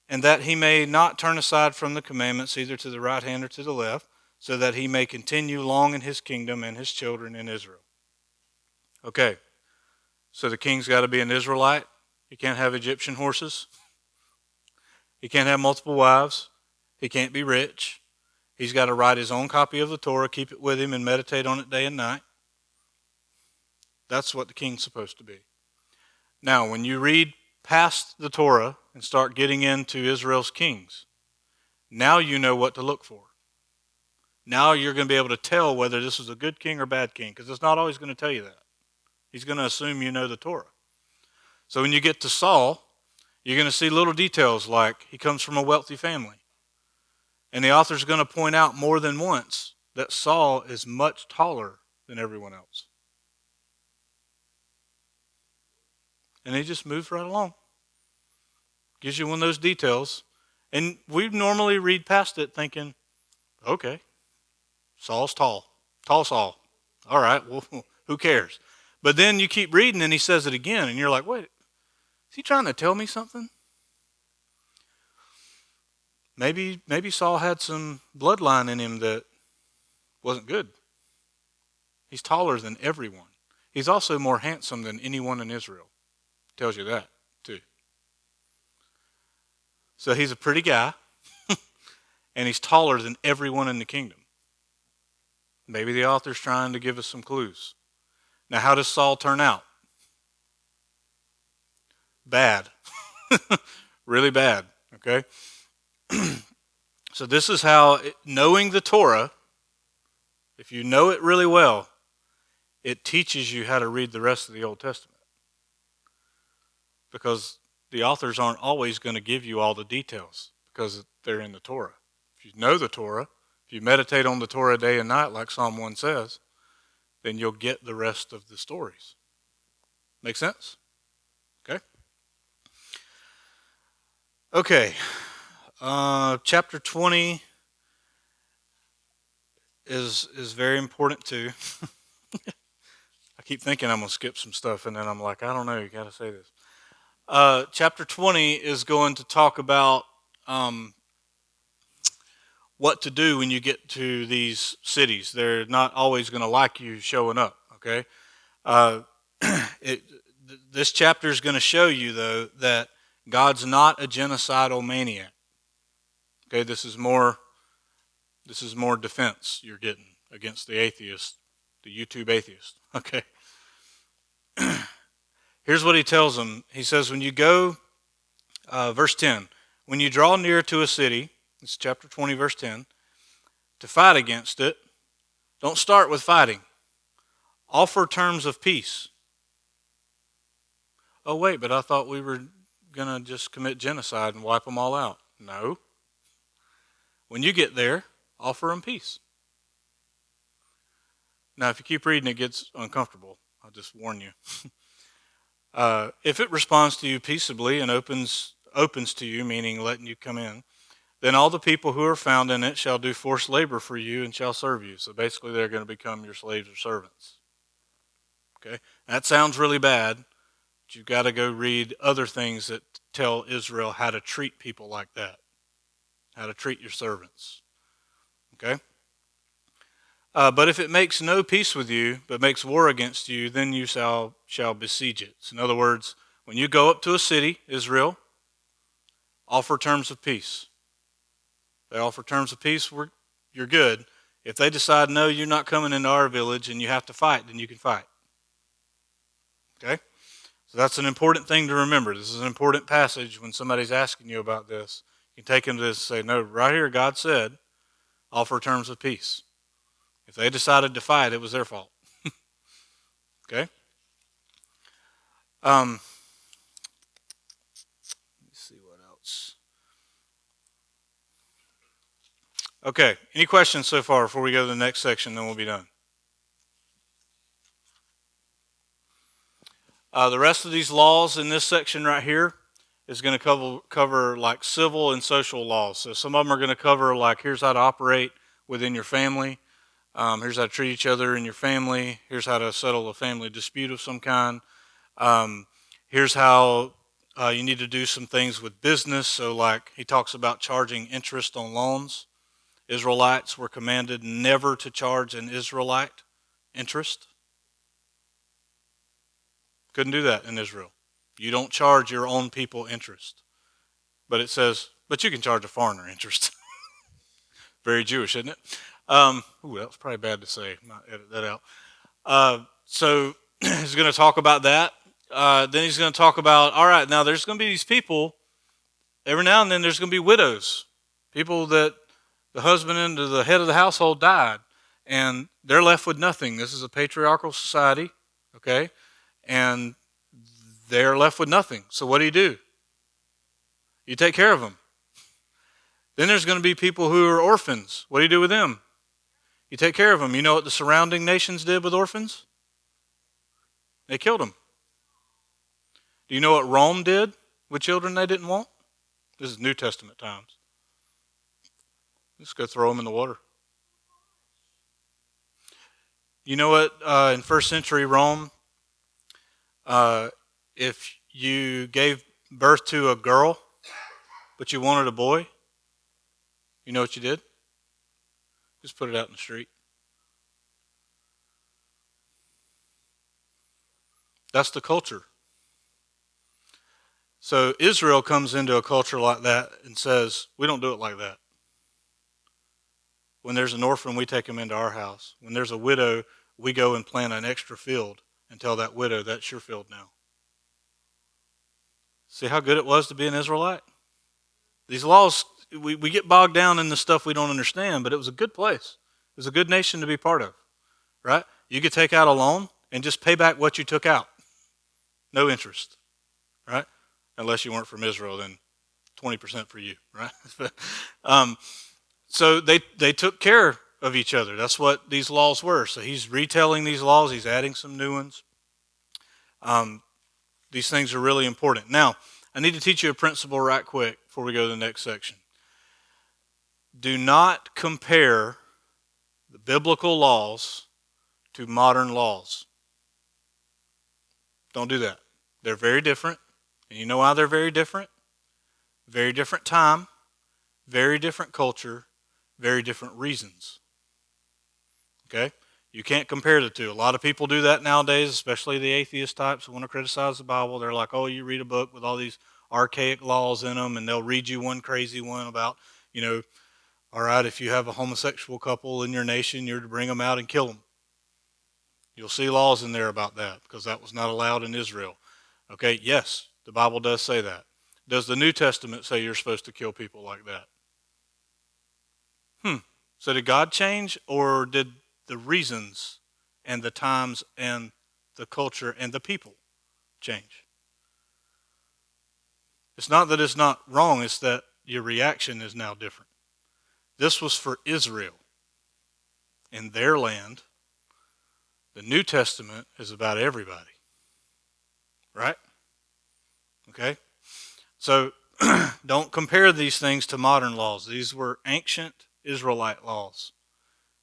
And that he may not turn aside from the commandments either to the right hand or to the left, so that he may continue long in his kingdom and his children in Israel. Okay, so the king's got to be an Israelite. He can't have Egyptian horses. He can't have multiple wives. He can't be rich. He's got to write his own copy of the Torah, keep it with him, and meditate on it day and night. That's what the king's supposed to be. Now, when you read past the Torah and start getting into Israel's kings, now you know what to look for. Now you're going to be able to tell whether this is a good king or bad king, because it's not always going to tell you that. He's going to assume you know the Torah. So when you get to Saul, you're going to see little details like he comes from a wealthy family. And the author's going to point out more than once that Saul is much taller than everyone else. And he just moves right along. Gives you one of those details. And we normally read past it thinking, okay, Saul's tall. Tall Saul. All right, well, who cares? But then you keep reading and he says it again. And you're like, wait, is he trying to tell me something? Maybe Saul had some bloodline in him that wasn't good. He's taller than everyone. He's also more handsome than anyone in Israel. Tells you that, too. So he's a pretty guy, and he's taller than everyone in the kingdom. Maybe the author's trying to give us some clues. Now, how does Saul turn out? Bad. Really bad, okay? So this is how, knowing the Torah, if you know it really well, it teaches you how to read the rest of the Old Testament. Because the authors aren't always going to give you all the details because they're in the Torah. If you know the Torah, if you meditate on the Torah day and night like Psalm 1 says, then you'll get the rest of the stories. Make sense? Okay. Okay. Chapter 20 is very important too. I keep thinking I'm going to skip some stuff, and then I'm like, I don't know, you got to say this. Chapter 20 is going to talk about what to do when you get to these cities. They're not always going to like you showing up, okay? This chapter is going to show you, though, that God's not a genocidal maniac. Okay, this is more defense you're getting against the atheist, the YouTube atheist, okay? Here's what he tells them. He says, when you go, verse 10, when you draw near to a city, It's chapter 20, verse 10. To fight against it, don't start with fighting. Offer terms of peace. Oh, wait, but I thought we were going to just commit genocide and wipe them all out. No. When you get there, offer them peace. Now, if you keep reading, it gets uncomfortable. I'll just warn you. If it responds to you peaceably and opens to you, meaning letting you come in, then all the people who are found in it shall do forced labor for you and shall serve you. So basically, they're going to become your slaves or servants. Okay? That sounds really bad, but you've got to go read other things that tell Israel how to treat people like that, how to treat your servants. Okay? But if it makes no peace with you, but makes war against you, then you shall besiege it. So in other words, when you go up to a city, Israel, offer terms of peace. They offer terms of peace, you're good. If they decide, no, you're not coming into our village and you have to fight, then you can fight. Okay? So that's an important thing to remember. This is an important passage when somebody's asking you about this. You can take them to this and say, no, right here God said, offer terms of peace. If they decided to fight, it was their fault. Okay? Let me see what else. Okay, any questions so far before we go to the next section, then we'll be done. The rest of these laws in this section right here is going to cover like civil and social laws. So some of them are going to cover like here's how to operate within your family. Here's how to treat each other in your family. Here's how to settle a family dispute of some kind. Here's how you need to do some things with business. So like he talks about charging interest on loans. Israelites were commanded never to charge an Israelite interest. Couldn't do that in Israel. You don't charge your own people interest. But it says, but you can charge a foreigner interest. Very Jewish, isn't it? That was probably bad to say. Might edit that out. So he's going to talk about that. Then he's going to talk about, all right, now there's going to be these people, every now and then there's going to be widows, people that the husband and the head of the household died, and they're left with nothing. This is a patriarchal society, okay? And they're left with nothing. So what do? You take care of them. Then there's going to be people who are orphans. What do you do with them? You take care of them. You know what the surrounding nations did with orphans? They killed them. Do you know what Rome did with children they didn't want? This is New Testament times. Just go throw them in the water. You know what, in first century Rome, if you gave birth to a girl, but you wanted a boy, you know what you did? Just put it out in the street. That's the culture. So Israel comes into a culture like that and says, we don't do it like that. When there's an orphan, we take them into our house. When there's a widow, we go and plant an extra field and tell that widow, that's your field now. See how good it was to be an Israelite? These laws, we get bogged down in the stuff we don't understand, but it was a good place. It was a good nation to be part of, right? You could take out a loan and just pay back what you took out. No interest, right? Unless you weren't from Israel, then 20% for you, right? So they took care of each other. That's what these laws were. So he's retelling these laws. He's adding some new ones. These things are really important. Now, I need to teach you a principle right quick before we go to the next section. Do not compare the biblical laws to modern laws. Don't do that. They're very different. And you know why they're very different? Very different time, very different culture, very different reasons. Okay? You can't compare the two. A lot of people do that nowadays, especially the atheist types who want to criticize the Bible. They're like, oh, you read a book with all these archaic laws in them, and they'll read you one crazy one about, all right, if you have a homosexual couple in your nation, you're to bring them out and kill them. You'll see laws in there about that because that was not allowed in Israel. Okay, yes, the Bible does say that. Does the New Testament say you're supposed to kill people like that? So did God change, or did the reasons and the times and the culture and the people change? It's not that it's not wrong, it's that your reaction is now different. This was for Israel in their land. The New Testament is about everybody, right? Okay? So don't compare these things to modern laws. These were ancient Israelite laws.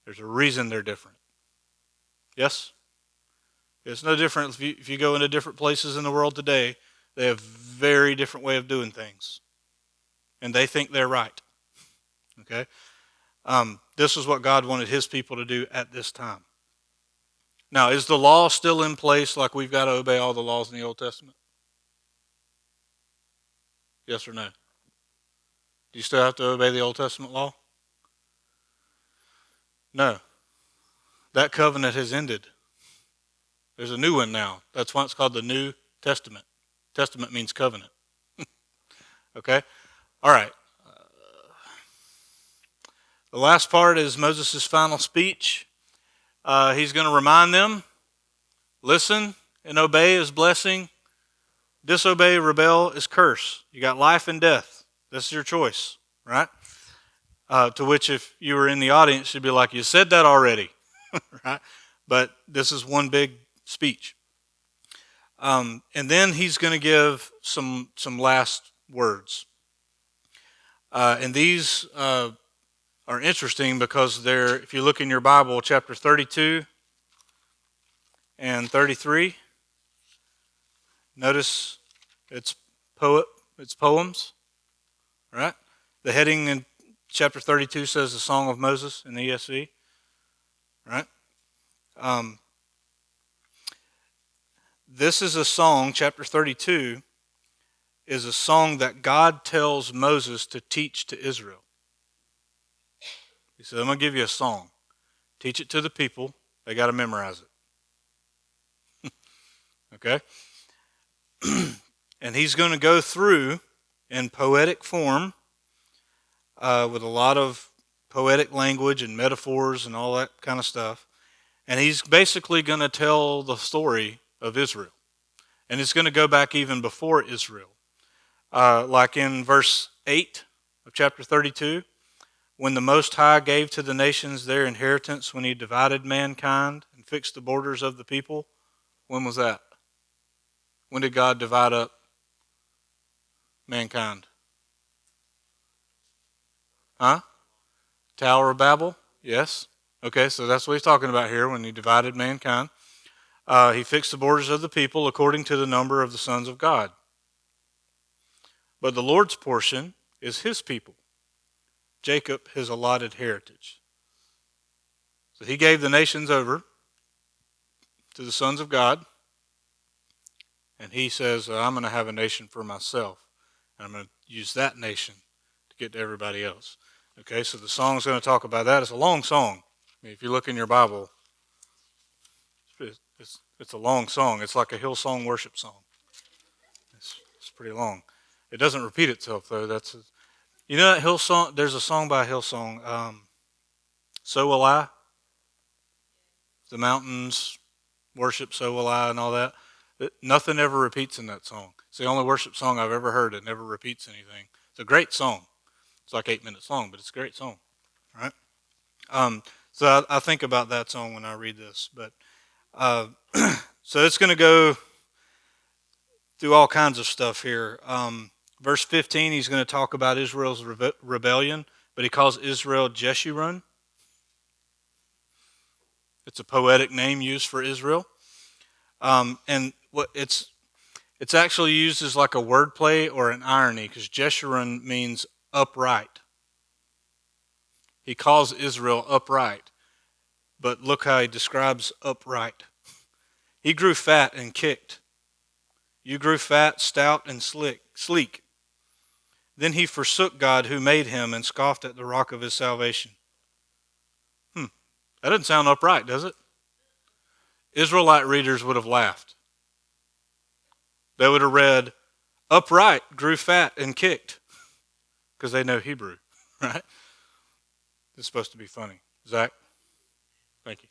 There's a reason they're different. Yes? It's no different if you go into different places in the world today. They have very different way of doing things. And they think they're right. Okay? This is what God wanted his people to do at this time. Now, is the law still in place, like we've got to obey all the laws in the Old Testament? Yes or no? Do you still have to obey the Old Testament law? No. That covenant has ended. There's a new one now. That's why it's called the New Testament. Testament means covenant. Okay? All right. The last part is Moses' final speech. He's going to remind them, listen and obey is blessing. Disobey, rebel is curse. You got life and death. This is your choice, right? To which if you were in the audience, you'd be like, you said that already, right? But this is one big speech. And then he's going to give some last words. And these are interesting because they're, if you look in your Bible, chapter 32 and 33, notice it's poems, right? The heading in chapter 32 says the Song of Moses in the ESV, right? This is a song, chapter 32 is a song that God tells Moses to teach to Israel. He said, I'm going to give you a song. Teach it to the people. They got to memorize it. Okay? And he's going to go through in poetic form with a lot of poetic language and metaphors and all that kind of stuff. And he's basically going to tell the story of Israel. And it's going to go back even before Israel. Like in verse 8 of chapter 32, when the Most High gave to the nations their inheritance, when he divided mankind and fixed the borders of the people. When was that? When did God divide up mankind? Huh? Tower of Babel? Yes. Okay, so that's what he's talking about here, when he divided mankind. He fixed the borders of the people according to the number of the sons of God. But the Lord's portion is his people, Jacob, his allotted heritage. So he gave the nations over to the sons of God, and he says, I'm going to have a nation for myself, and I'm going to use that nation to get to everybody else. Okay, so the song's going to talk about that. It's a long song. I mean, if you look in your Bible, it's a long song. It's like a Hillsong worship song. It's pretty long. It doesn't repeat itself, though. You know that Hillsong? There's a song by Hillsong, So Will I. The mountains worship, so will I, and all that. Nothing ever repeats in that song. It's the only worship song I've ever heard that never repeats anything. It's a great song. It's like 8 minutes long, but it's a great song, right? So I think about that song when I read this. But so it's going to go through all kinds of stuff here. Verse 15, he's going to talk about Israel's rebellion, but he calls Israel Jeshurun. It's a poetic name used for Israel. And what it's actually used as like a wordplay or an irony, because Jeshurun means upright. He calls Israel upright, but look how he describes upright. He grew fat and kicked. You grew fat, stout, and sleek. Then he forsook God who made him and scoffed at the rock of his salvation. That doesn't sound upright, does it? Israelite readers would have laughed. They would have read, upright, grew fat, and kicked, because they know Hebrew, right? This is supposed to be funny. Zach, thank you.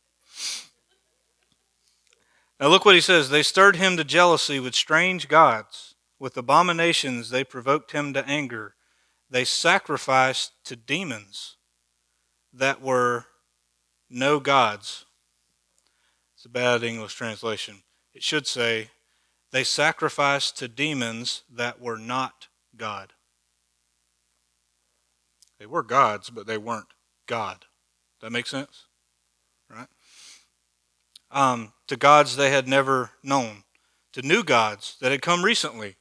Now look what he says. They stirred him to jealousy with strange gods. With abominations they provoked him to anger. They sacrificed to demons that were no gods. It's a bad English translation. It should say, they sacrificed to demons that were not God. They were gods, but they weren't God. That make sense? Right? To gods they had never known. To new gods that had come recently.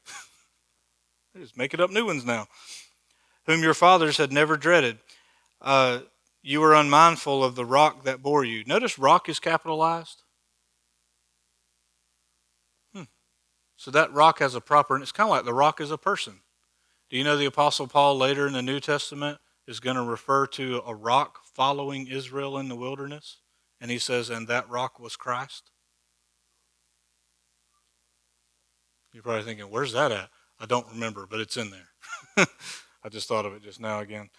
They're just making up new ones now. Whom your fathers had never dreaded. You were unmindful of the rock that bore you. Notice rock is capitalized. So that rock has a proper, and it's kind of like the rock is a person. Do you know the Apostle Paul later in the New Testament is going to refer to a rock following Israel in the wilderness? And he says, and that rock was Christ. You're probably thinking, where's that at? I don't remember, but it's in there. I just thought of it just now again.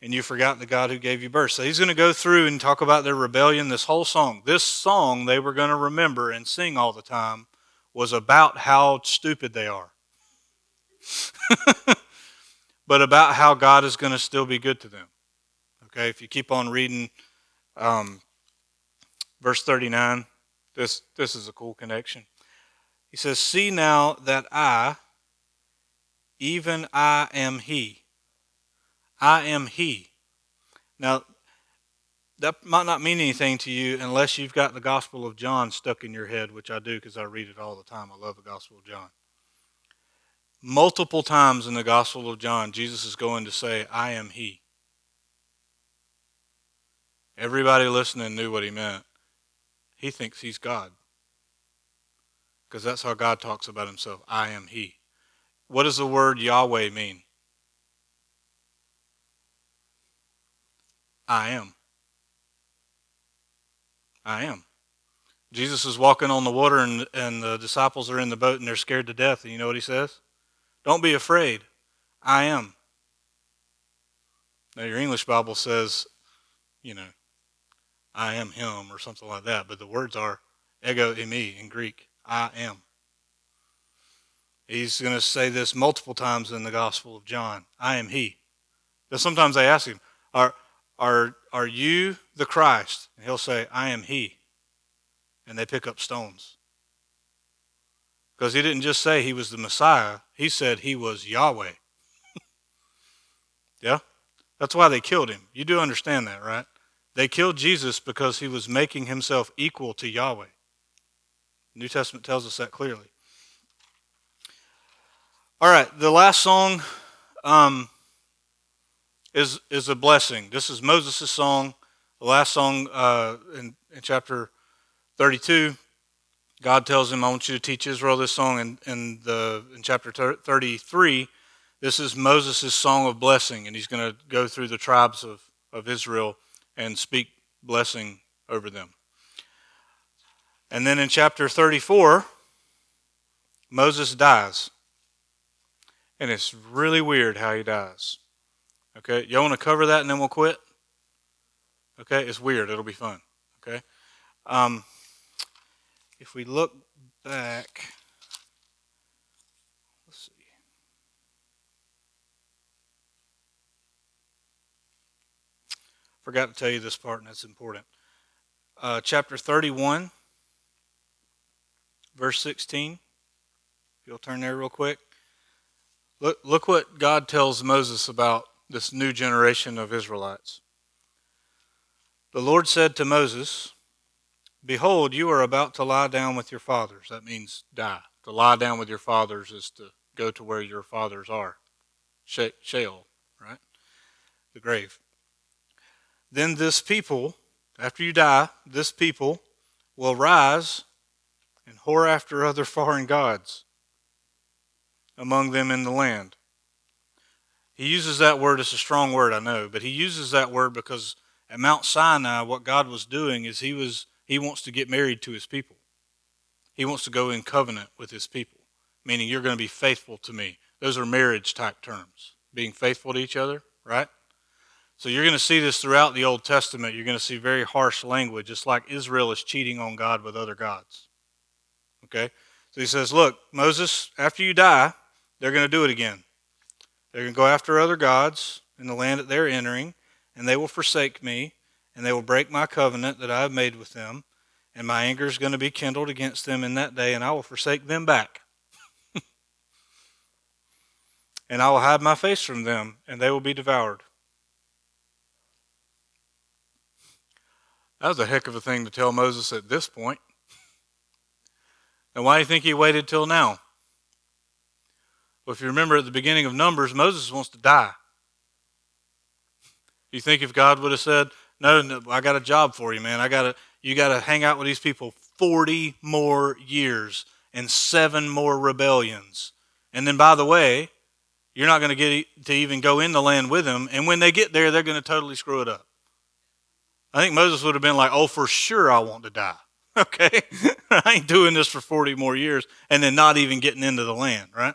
And you forgot the God who gave you birth. So he's going to go through and talk about their rebellion, this whole song. This song they were going to remember and sing all the time was about how stupid they are. But about how God is going to still be good to them. Okay, if you keep on reading verse 39, this is a cool connection. He says, see now that I, even I am he. I am he. Now, that might not mean anything to you unless you've got the Gospel of John stuck in your head, which I do because I read it all the time. I love the Gospel of John. Multiple times in the Gospel of John, Jesus is going to say, I am he. Everybody listening knew what he meant. He thinks he's God. Because that's how God talks about himself. I am he. What does the word Yahweh mean? I am. I am. Jesus is walking on the water and the disciples are in the boat and they're scared to death. And you know what he says? Don't be afraid. I am. Now your English Bible says, I am him or something like that. But the words are ego eimi in Greek. I am. He's going to say this multiple times in the Gospel of John. I am he. But sometimes they ask him, are you the Christ? And he'll say, I am he. And they pick up stones. Because he didn't just say he was the Messiah. He said he was Yahweh. Yeah? That's why they killed him. You do understand that, right? They killed Jesus because he was making himself equal to Yahweh. The New Testament tells us that clearly. All right, the last song is a blessing. This is Moses' song. The last song in chapter 32, God tells him, I want you to teach Israel this song. In chapter 33, this is Moses' song of blessing, and he's going to go through the tribes of Israel and speak blessing over them. And then in chapter 34, Moses dies. And it's really weird how he dies. Okay, y'all want to cover that and then we'll quit? Okay, it's weird. It'll be fun. Okay. If we look back, let's see. Forgot to tell you this part, and that's important. Chapter 31, verse 16. If you'll turn there real quick. Look what God tells Moses about this new generation of Israelites. The Lord said to Moses, behold, you are about to lie down with your fathers. That means die. To lie down with your fathers is to go to where your fathers are. Sheol, right? The grave. Then this people, after you die, this people will rise and whore after other foreign gods among them in the land. He uses that word. It's a strong word, I know, but he uses that word because at Mount Sinai, what God was doing is he wants to get married to his people. He wants to go in covenant with his people, meaning you're going to be faithful to me. Those are marriage type terms, being faithful to each other, right? So you're going to see this throughout the Old Testament. You're going to see very harsh language. It's like Israel is cheating on God with other gods. Okay? So he says, look, Moses, after you die, they're going to do it again. They're going to go after other gods in the land that they're entering, and they will forsake me, and they will break my covenant that I have made with them, and my anger is going to be kindled against them in that day, and I will forsake them back. And I will hide my face from them, and they will be devoured. That was a heck of a thing to tell Moses at this point. And why do you think he waited till now? Well, if you remember at the beginning of Numbers, Moses wants to die. You think if God would have said, no, I got a job for you, man. You got to hang out with these people 40 more years and 7 more rebellions. And then, by the way, you're not going to get to even go in the land with them. And when they get there, they're going to totally screw it up. I think Moses would have been like, oh, for sure I want to die. Okay? I ain't doing this for 40 more years and then not even getting into the land, right?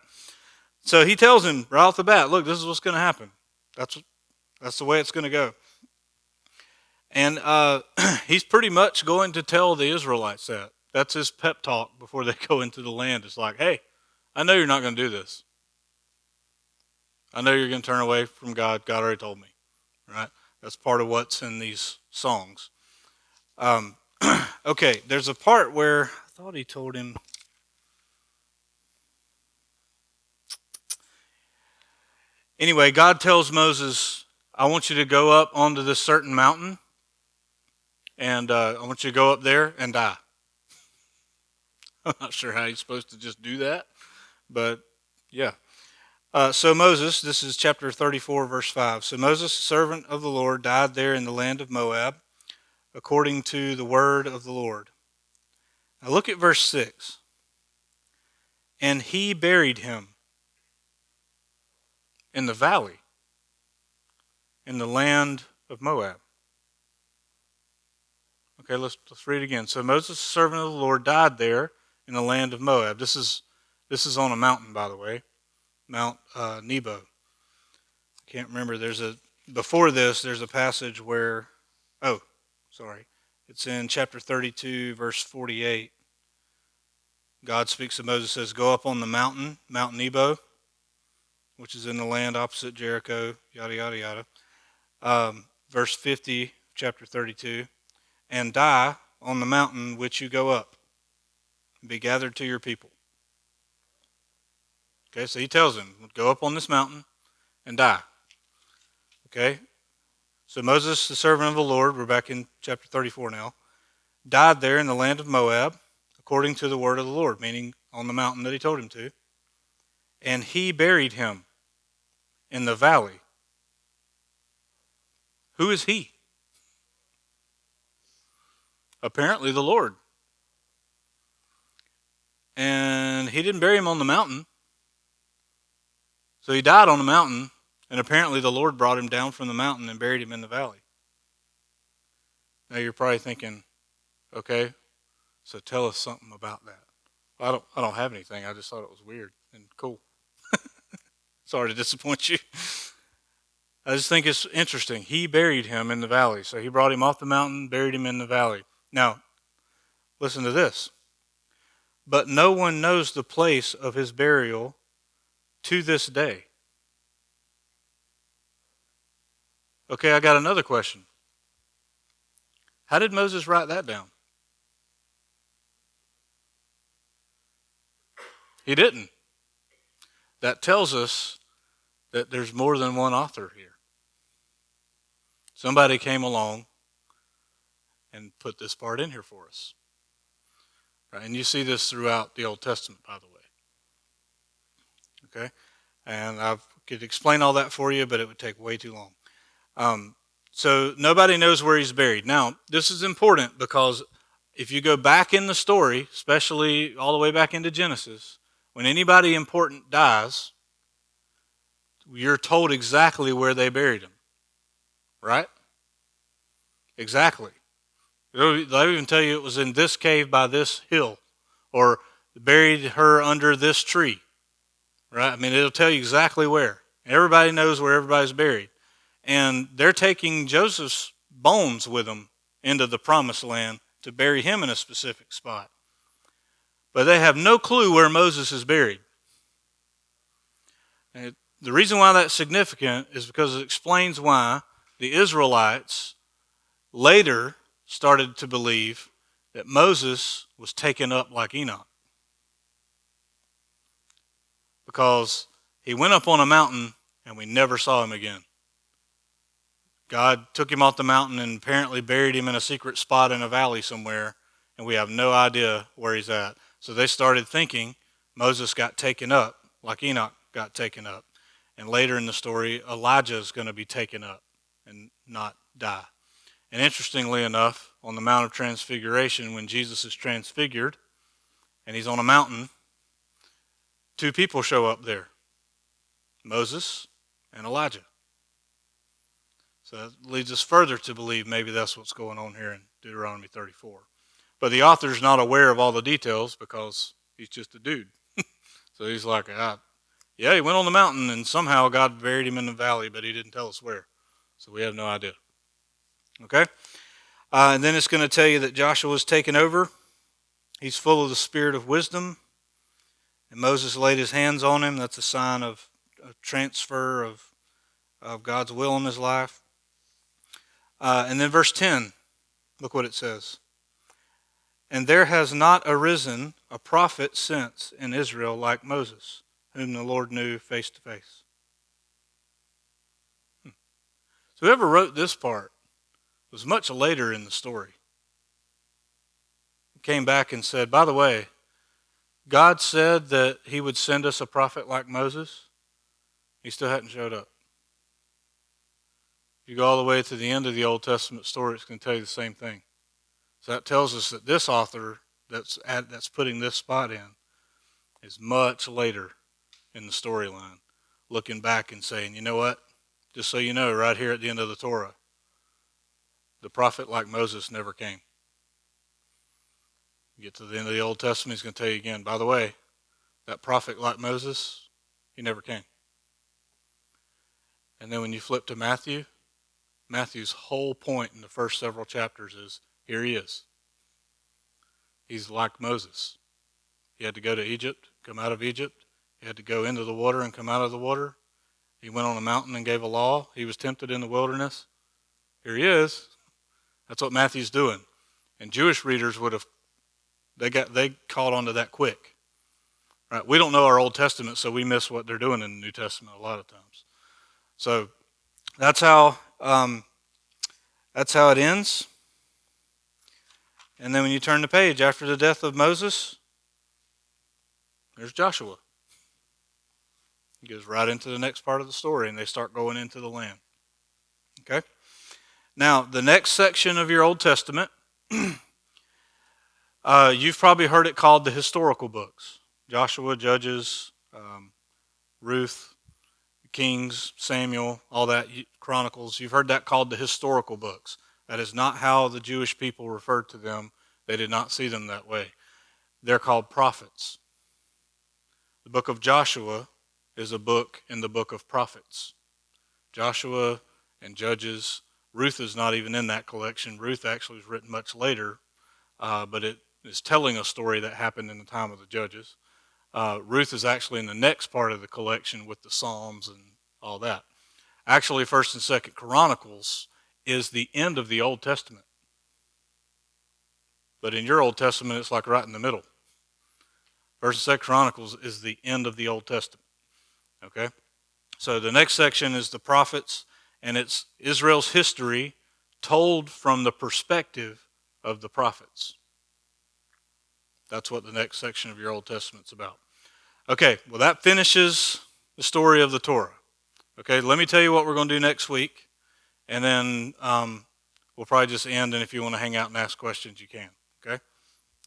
So he tells him right off the bat, look, this is what's going to happen. That's the way it's going to go. And he's pretty much going to tell the Israelites that. That's his pep talk before they go into the land. It's like, hey, I know you're not going to do this. I know you're going to turn away from God. God already told me, right? That's part of what's in these songs. Okay, there's a part where I thought he told him. Anyway, God tells Moses, I want you to go up onto this certain mountain, and I want you to go up there and die. I'm not sure how he's supposed to just do that, but yeah. So Moses, this is chapter 34, verse 5. So Moses, servant of the Lord, died there in the land of Moab, according to the word of the Lord. Now look at verse 6. And he buried him in the valley, in the land of Moab. Okay, let's read it again. So Moses, servant of the Lord, died there in the land of Moab. This is on a mountain, by the way, Mount Nebo. I can't remember. Before this, there's a passage where, it's in chapter 32, verse 48. God speaks to Moses, says, go up on the mountain, Mount Nebo, which is in the land opposite Jericho, yada, yada, yada. Verse 50, chapter 32, and die on the mountain which you go up, and be gathered to your people. Okay, so he tells him, go up on this mountain and die. Okay, so Moses, the servant of the Lord, we're back in chapter 34 now, died there in the land of Moab, according to the word of the Lord, meaning on the mountain that he told him to. And he buried him in the valley. Who is he? Apparently the Lord. And he didn't bury him on the mountain. So he died on the mountain, and apparently the Lord brought him down from the mountain and buried him in the valley. Now you're probably thinking, okay, so tell us something about that. Well, I don't have anything. I just thought it was weird and cool. Sorry to disappoint you. I just think it's interesting. He buried him in the valley. So he brought him off the mountain, buried him in the valley. Now, listen to this. But no one knows the place of his burial to this day. Okay, I got another question. How did Moses write that down? He didn't. That tells us that there's more than one author here. Somebody came along and put this part in here for us. Right? And you see this throughout the Old Testament, by the way. Okay? And I could explain all that for you, but it would take way too long. So nobody knows where he's buried. Now, this is important because if you go back in the story, especially all the way back into Genesis, when anybody important dies, you're told exactly where they buried him. Right? Exactly. They'll even tell you it was in this cave by this hill, or buried her under this tree. Right? I mean, it'll tell you exactly where. Everybody knows where everybody's buried. and they're taking Joseph's bones with them into the promised land to bury him in a specific spot. But they have no clue where Moses is buried. And the reason why that's significant is because it explains why the Israelites later started to believe that Moses was taken up like Enoch. Because he went up on a mountain and we never saw him again. God took him off the mountain and apparently buried him in a secret spot in a valley somewhere, and we have no idea where he's at. So they started thinking Moses got taken up like Enoch got taken up. And later in the story, Elijah is going to be taken up and not die. And interestingly enough, on the Mount of Transfiguration, when Jesus is transfigured and he's on a mountain, two people show up there, Moses and Elijah. So that leads us further to believe maybe that's what's going on here in Deuteronomy 34. But the author's not aware of all the details because he's just a dude. So he's like, yeah, he went on the mountain and somehow God buried him in the valley, but he didn't tell us where. So we have no idea. Okay? And then it's going to tell you that Joshua was taken over. He's full of the spirit of wisdom. And Moses laid his hands on him. That's a sign of a transfer of God's will in his life. And then verse 10, look what it says. And there has not arisen a prophet since in Israel like Moses, whom the Lord knew face to face. So whoever wrote this part was much later in the story. He came back and said, by the way, God said that he would send us a prophet like Moses. He still hadn't showed up. If you go all the way to the end of the Old Testament story, it's going to tell you the same thing. So that tells us that this author that's putting this spot in is much later in the storyline, looking back and saying, you know what? Just so you know, right here at the end of the Torah, the prophet like Moses never came. You get to the end of the Old Testament, he's going to tell you again, by the way, that prophet like Moses, he never came. And then when you flip to Matthew, Matthew's whole point in the first several chapters is, here he is. He's like Moses. He had to go to Egypt, come out of Egypt. He had to go into the water and come out of the water. He went on a mountain and gave a law. He was tempted in the wilderness. Here he is. That's what Matthew's doing. And Jewish readers they caught on to that quick. Right? We don't know our Old Testament, so we miss what they're doing in the New Testament a lot of times. So that's how it ends. And then when you turn the page, after the death of Moses, there's Joshua. He goes right into the next part of the story, and they start going into the land. Okay? Now, the next section of your Old Testament, you've probably heard it called the historical books. Joshua, Judges, Ruth, Kings, Samuel, all that, Chronicles. You've heard that called the historical books. That is not how the Jewish people referred to them. They did not see them that way. They're called prophets. The book of Joshua is a book in the book of prophets. Joshua and Judges. Ruth is not even in that collection. Ruth actually was written much later, but it is telling a story that happened in the time of the Judges. Ruth is actually in the next part of the collection with the Psalms and all that. Actually, 1st and 2nd Chronicles is the end of the Old Testament. But in your Old Testament, it's like right in the middle. 1st and 2nd Chronicles is the end of the Old Testament. Okay? So the next section is the prophets, and it's Israel's history told from the perspective of the prophets. That's what the next section of your Old Testament's about. Okay, well that finishes the story of the Torah. Okay, let me tell you what we're going to do next week, and then we'll probably just end, and if you want to hang out and ask questions, you can. Okay?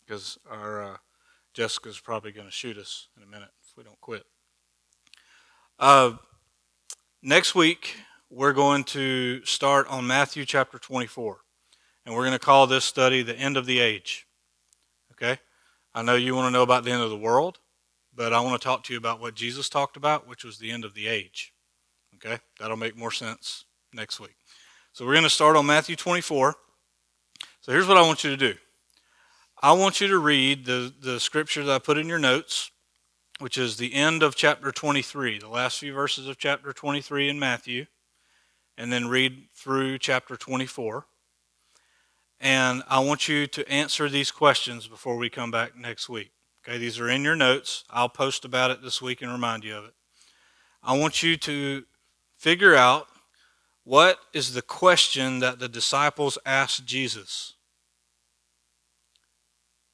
Because our Jessica's probably going to shoot us in a minute if we don't quit. Next week, we're going to start on Matthew chapter 24, and we're going to call this study the end of the age. Okay? I know you want to know about the end of the world, but I want to talk to you about what Jesus talked about, which was the end of the age. Okay? That'll make more sense next week. So we're going to start on Matthew 24. So here's what I want you to do. I want you to read the scripture that I put in your notes, which is the end of chapter 23, the last few verses of chapter 23 in Matthew, and then read through chapter 24. And I want you to answer these questions before we come back next week. Okay, these are in your notes. I'll post about it this week and remind you of it. I want you to figure out what is the question that the disciples asked Jesus.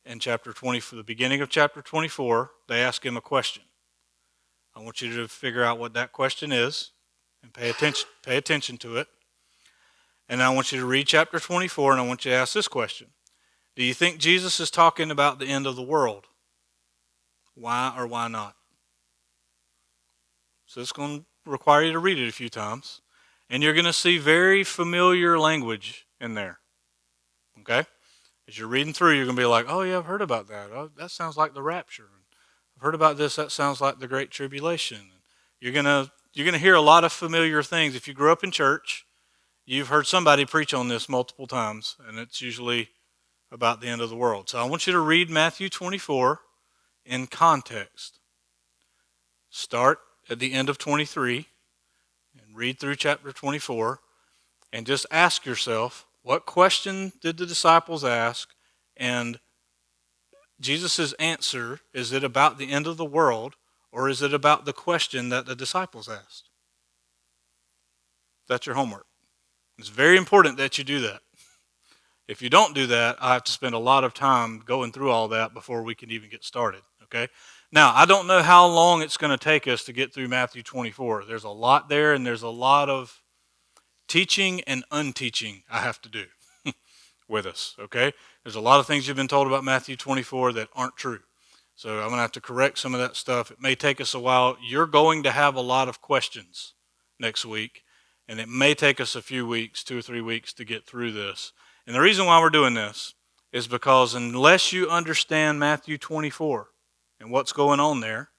In chapter 20, for the beginning of chapter 24, they ask him a question. I want you to figure out what that question is and pay attention to it. And I want you to read chapter 24, and I want you to ask this question. Do you think Jesus is talking about the end of the world? Why or why not? So it's going to require you to read it a few times. And you're going to see very familiar language in there. Okay? As you're reading through, you're going to be like, oh, yeah, I've heard about that. Oh, that sounds like the rapture. I've heard about this. That sounds like the Great Tribulation. You're going to hear a lot of familiar things. If you grew up in church, you've heard somebody preach on this multiple times, and it's usually about the end of the world. So I want you to read Matthew 24 in context. Start at the end of 23 and read through chapter 24 and just ask yourself, what question did the disciples ask? And Jesus' answer, is it about the end of the world, or is it about the question that the disciples asked? That's your homework. It's very important that you do that. If you don't do that, I have to spend a lot of time going through all that before we can even get started, okay? Now, I don't know how long it's going to take us to get through Matthew 24. There's a lot there, and there's a lot of teaching and unteaching I have to do with us, okay? There's a lot of things you've been told about Matthew 24 that aren't true. So I'm going to have to correct some of that stuff. It may take us a while. You're going to have a lot of questions next week, and it may take us a few weeks, 2 or 3 weeks, to get through this. And the reason why we're doing this is because unless you understand Matthew 24 and what's going on there,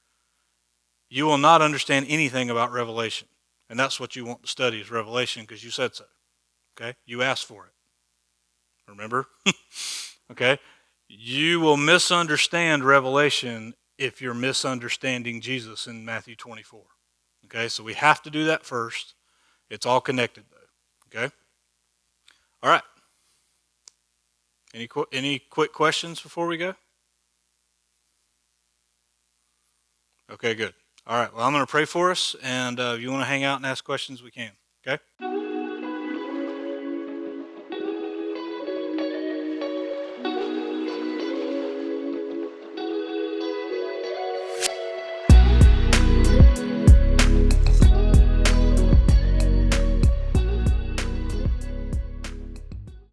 you will not understand anything about Revelation. And that's what you want to study is Revelation because you said so. Okay? You asked for it. Remember? Okay? You will misunderstand Revelation if you're misunderstanding Jesus in Matthew 24. Okay? So we have to do that first. It's all connected though. Okay? All right. Any quick questions before we go? Okay, good. All right. Well, I'm going to pray for us, and if you want to hang out and ask questions, we can. Okay?